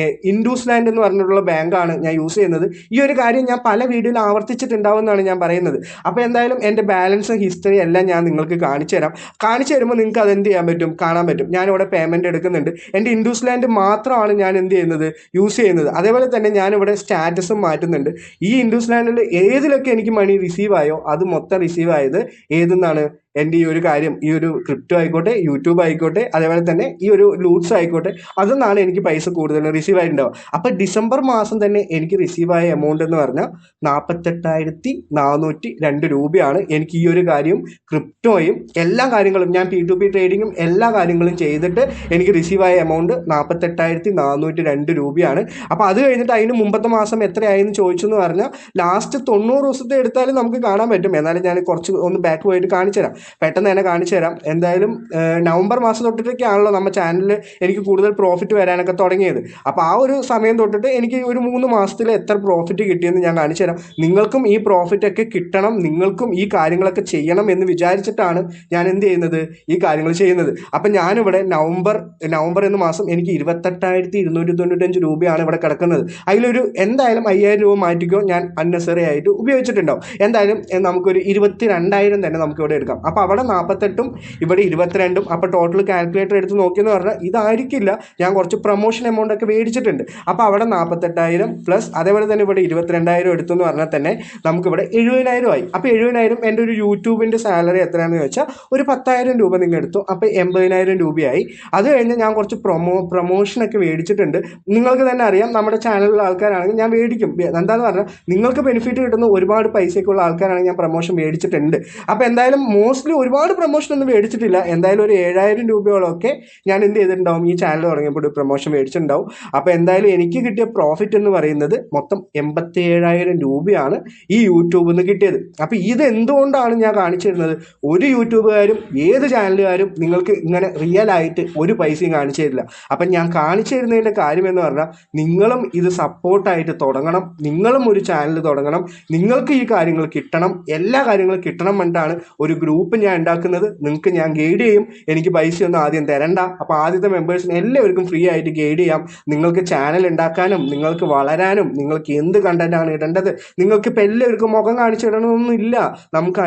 ഇൻഡൂസ് ലാൻഡ് എന്ന് പറഞ്ഞിട്ടുള്ള ബാങ്കാണ് ഞാൻ യൂസ് ചെയ്യുന്നത്. ഈ ഒരു കാര്യം ഞാൻ പല വീഡിയോയിൽ ആവർത്തിച്ചിട്ടുണ്ടാവുമെന്നാണ് ഞാൻ പറയുന്നത്. അപ്പോൾ എന്തായാലും എൻ്റെ ബാലൻസും ഹിസ്റ്ററി എല്ലാം ഞാൻ നിങ്ങൾക്ക് കാണിച്ചു തരാം. കാണിച്ചു തരുമ്പോൾ നിങ്ങൾക്ക് അതെന്ത് ചെയ്യാൻ പറ്റും? കാണാൻ പറ്റും. ഞാനിവിടെ പേയ്മെൻറ്റ് എടുക്കുന്നുണ്ട്. എൻ്റെ ഇൻഡൂസ് ലാൻഡ് മാത്രമാണ് ഞാൻ എന്ത് ചെയ്യുന്നത്? യൂസ് ചെയ്യുന്നത്. അതേപോലെ തന്നെ ഞാനിവിടെ സ്റ്റാറ്റസും മാറ്റുന്നുണ്ട്. ഈ ഇൻഡൂസ് ലാൻഡിൽ ഏതിലൊക്കെ എനിക്ക് മണി റിസീവ് ആയോ അത് മൊത്തം റിസീവ് ആയത് ഏതെന്നാണ്? എൻ്റെ ഈ ഒരു കാര്യം, ഈ ഒരു ക്രിപ്റ്റോ ആയിക്കോട്ടെ, യൂട്യൂബ് ആയിക്കോട്ടെ, അതേപോലെ തന്നെ ഈ ഒരു ലൂട്ട്സ് ആയിക്കോട്ടെ, അതൊന്നാണ് എനിക്ക് പൈസ കൂടുതൽ റിസീവ് ആയിട്ടുണ്ടാവുക. അപ്പോൾ ഡിസംബർ മാസം തന്നെ എനിക്ക് റിസീവ് ആയ എമൗണ്ട് എന്ന് പറഞ്ഞാൽ 48,402 രൂപയാണ്. എനിക്ക് ഈ ഒരു കാര്യം ക്രിപ്റ്റോയും എല്ലാ കാര്യങ്ങളും ഞാൻ P2P ട്രേഡിങ്ങും എല്ലാ കാര്യങ്ങളും ചെയ്തിട്ട് എനിക്ക് റിസീവ് ആയ എമൗണ്ട് 48,402 രൂപയാണ്. അപ്പോൾ അത് കഴിഞ്ഞിട്ട് അതിന് മുമ്പത്തെ മാസം എത്രയായെന്ന് ചോദിച്ചെന്ന് പറഞ്ഞാൽ ലാസ്റ്റ് 90 ദിവസത്തെ എടുത്താലും നമുക്ക് കാണാൻ പറ്റും. എന്നാലും ഞാൻ കുറച്ച് ഒന്ന് ബാക്ക് പോയിട്ട് കാണിച്ചു തരാം, പെട്ടെന്ന് തന്നെ കാണിച്ചു തരാം. എന്തായാലും നവംബർ മാസം തൊട്ടിട്ടൊക്കെയാണല്ലോ നമ്മുടെ ചാനലിൽ എനിക്ക് കൂടുതൽ പ്രോഫിറ്റ് വരാനൊക്കെ തുടങ്ങിയത്. അപ്പോൾ ആ ഒരു സമയം തൊട്ടിട്ട് എനിക്ക് ഒരു 3 മാസത്തിൽ എത്ര പ്രോഫിറ്റ് കിട്ടിയെന്ന് ഞാൻ കാണിച്ചു തരാം. നിങ്ങൾക്കും ഈ പ്രോഫിറ്റൊക്കെ കിട്ടണം, നിങ്ങൾക്കും ഈ കാര്യങ്ങളൊക്കെ ചെയ്യണം എന്ന് വിചാരിച്ചിട്ടാണ് ഞാൻ എന്ത് ചെയ്യുന്നത്? ഈ കാര്യങ്ങൾ ചെയ്യുന്നത്. അപ്പം ഞാനിവിടെ നവംബർ എന്ന മാസം എനിക്ക് 28,295 രൂപയാണ് ഇവിടെ കിടക്കുന്നത്. അതിലൊരു എന്തായാലും 5,000 രൂപ മാറ്റിക്കോ, ഞാൻ അൺനെസറി ആയിട്ട് ഉപയോഗിച്ചിട്ടുണ്ടാവും. എന്തായാലും നമുക്കൊരു 22,000 തന്നെ നമുക്കിവിടെ എടുക്കാം. അപ്പോൾ അവിടെ 48ഉം ഇവിടെ 22ഉം. അപ്പോൾ ടോട്ടൽ കാൽക്കുലേറ്റർ എടുത്ത് നോക്കിയെന്ന് പറഞ്ഞാൽ ഇതായിരിക്കില്ല, ഞാൻ കുറച്ച് പ്രൊമോഷൻ എമൗണ്ട് ഒക്കെ മേടിച്ചിട്ടുണ്ട്. അപ്പോൾ അവിടെ 48,000 പ്ലസ് അതേപോലെ തന്നെ ഇവിടെ 22,000 എടുത്തെന്ന് പറഞ്ഞാൽ തന്നെ നമുക്കിവിടെ 70,000 ആയി. അപ്പോൾ 70,000 എൻ്റെ ഒരു യൂട്യൂബിൻ്റെ സാലറി എത്രയാണെന്ന് വെച്ചാൽ ഒരു 10,000 രൂപ നിങ്ങൾ എടുത്തു. അപ്പോൾ 80,000 രൂപയായി. അത് കഴിഞ്ഞ് ഞാൻ കുറച്ച് പ്രൊമോഷനൊക്കെ മേടിച്ചിട്ടുണ്ട്. നിങ്ങൾക്ക് തന്നെ അറിയാം, നമ്മുടെ ചാനലിലുള്ള ആൾക്കാരാണെങ്കിൽ ഞാൻ മേടിക്കും. എന്താണെന്ന് പറഞ്ഞാൽ നിങ്ങൾക്ക് ബെനിഫിറ്റ് കിട്ടുന്ന ഒരുപാട് പൈസയ്ക്കുള്ള ആൾക്കാരാണെങ്കിൽ ഞാൻ പ്രൊമോഷൻ മേടിച്ചിട്ടുണ്ട്. അപ്പോൾ എന്തായാലും മോസ്റ്റ്ലി ഒരുപാട് പ്രൊമോഷൻ ഒന്നും മേടിച്ചിട്ടില്ല. എന്തായാലും ഒരു 7,000 രൂപയോളമൊക്കെ ഞാൻ എന്ത് ചെയ്തിട്ടുണ്ടാവും? ഈ ചാനൽ തുടങ്ങിയപ്പോൾ ഒരു പ്രൊമോഷൻ മേടിച്ചിട്ടുണ്ടാവും. അപ്പോൾ എന്തായാലും എനിക്ക് കിട്ടിയ പ്രോഫിറ്റ് എന്ന് പറയുന്നത് മൊത്തം 87,000 രൂപയാണ് ഈ യൂട്യൂബിൽ നിന്ന് കിട്ടിയത്. അപ്പോൾ ഇത് എന്തുകൊണ്ടാണ് ഞാൻ കാണിച്ചു തരുന്നത്? ഒരു യൂട്യൂബുകാരും ഏത് ചാനലുകാരും നിങ്ങൾക്ക് ഇങ്ങനെ റിയൽ ആയിട്ട് ഒരു പൈസയും കാണിച്ചു തരില്ല. അപ്പം ഞാൻ കാണിച്ചു തരുന്നതിൻ്റെ കാര്യം എന്ന് പറഞ്ഞാൽ നിങ്ങളും ഇത് സപ്പോർട്ടായിട്ട് തുടങ്ങണം, നിങ്ങളും ഒരു ചാനൽ തുടങ്ങണം, നിങ്ങൾക്ക് ഈ കാര്യങ്ങൾ കിട്ടണം, എല്ലാ കാര്യങ്ങളും കിട്ടണം എന്നിട്ടാണ് ഒരു ഗ്രൂപ്പ് ഞാൻ ഉണ്ടാക്കുന്നത്. നിങ്ങൾക്ക് ഞാൻ ഗൈഡ് ചെയ്യും, എനിക്ക് പൈസയൊന്നും ആദ്യം തരണ്ട. അപ്പോൾ ആദ്യത്തെ മെമ്പേഴ്സിന് എല്ലാവർക്കും ഫ്രീ ആയിട്ട് ഗൈഡ് ചെയ്യാം. നിങ്ങൾക്ക് ചാനൽ ഉണ്ടാക്കാനും നിങ്ങൾക്ക് വളരാനും നിങ്ങൾക്ക് എന്ത് കണ്ടന്റാണ് ഇടേണ്ടത്, നിങ്ങൾക്ക് ഇപ്പോൾ എല്ലാവർക്കും മുഖം കാണിച്ചിടണമെന്നൊന്നും ഇല്ല. നമുക്ക്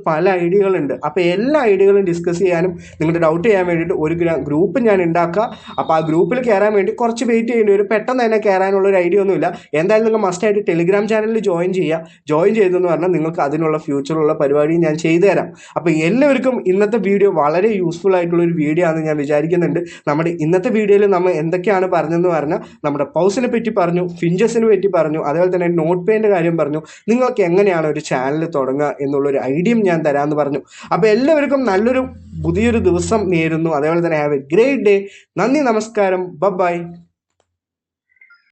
പല ഐഡിയകളുണ്ട്. അപ്പോൾ എല്ലാ ഐഡിയകളും ഡിസ്കസ് ചെയ്യാനും നിങ്ങളുടെ ഡൗട്ട് ചെയ്യാൻ വേണ്ടിയിട്ട് ഒരു ഗ്രൂപ്പ് ഞാൻ ഉണ്ടാക്കുക. അപ്പോൾ ആ ഗ്രൂപ്പിൽ കയറാൻ വേണ്ടി കുറച്ച് വെയിറ്റ് ചെയ്യേണ്ടി വരും. പെട്ടെന്ന് തന്നെ കയറാനുള്ള ഒരു ഐഡിയ ഒന്നുമില്ല. എന്തായാലും നിങ്ങൾ മസ്റ്റായിട്ട് ടെലിഗ്രാം ചാനലിൽ ജോയിൻ ചെയ്യുക. ജോയിൻ ചെയ്തെന്ന് പറഞ്ഞാൽ നിങ്ങൾക്ക് അതിനുള്ള ഫ്യൂച്ചറുള്ള പരിപാടി ഞാൻ ചെയ്തു തരാം. അപ്പോൾ എല്ലാവർക്കും ഇന്നത്തെ വീഡിയോ വളരെ യൂസ്ഫുൾ ആയിട്ടുള്ളൊരു വീഡിയോ ആണെന്ന് ഞാൻ വിചാരിക്കുന്നുണ്ട്. നമ്മുടെ ഇന്നത്തെ വീഡിയോയിൽ നമ്മൾ എന്തൊക്കെയാണ് പറഞ്ഞതെന്ന് പറഞ്ഞാൽ നമ്മുടെ പൗസിനെ പറ്റി പറഞ്ഞു, ഫിഞ്ചസിനെ പറ്റി പറഞ്ഞു, അതേപോലെ തന്നെ നോട്ട് പേൻ്റെ കാര്യം പറഞ്ഞു, നിങ്ങൾക്ക് എങ്ങനെയാണ് ഒരു ചാനൽ തുടങ്ങുക എന്നുള്ളൊരു ഐഡിയയും ഞാൻ തരാമെന്ന് പറഞ്ഞു. അപ്പോൾ എല്ലാവർക്കും നല്ലൊരു പുതിയൊരു ദിവസം നേരുന്നു. അതേപോലെ തന്നെ ഹാവ് എ ഗ്രേറ്റ് ഡേ. നന്ദി, നമസ്കാരം, ബൈ.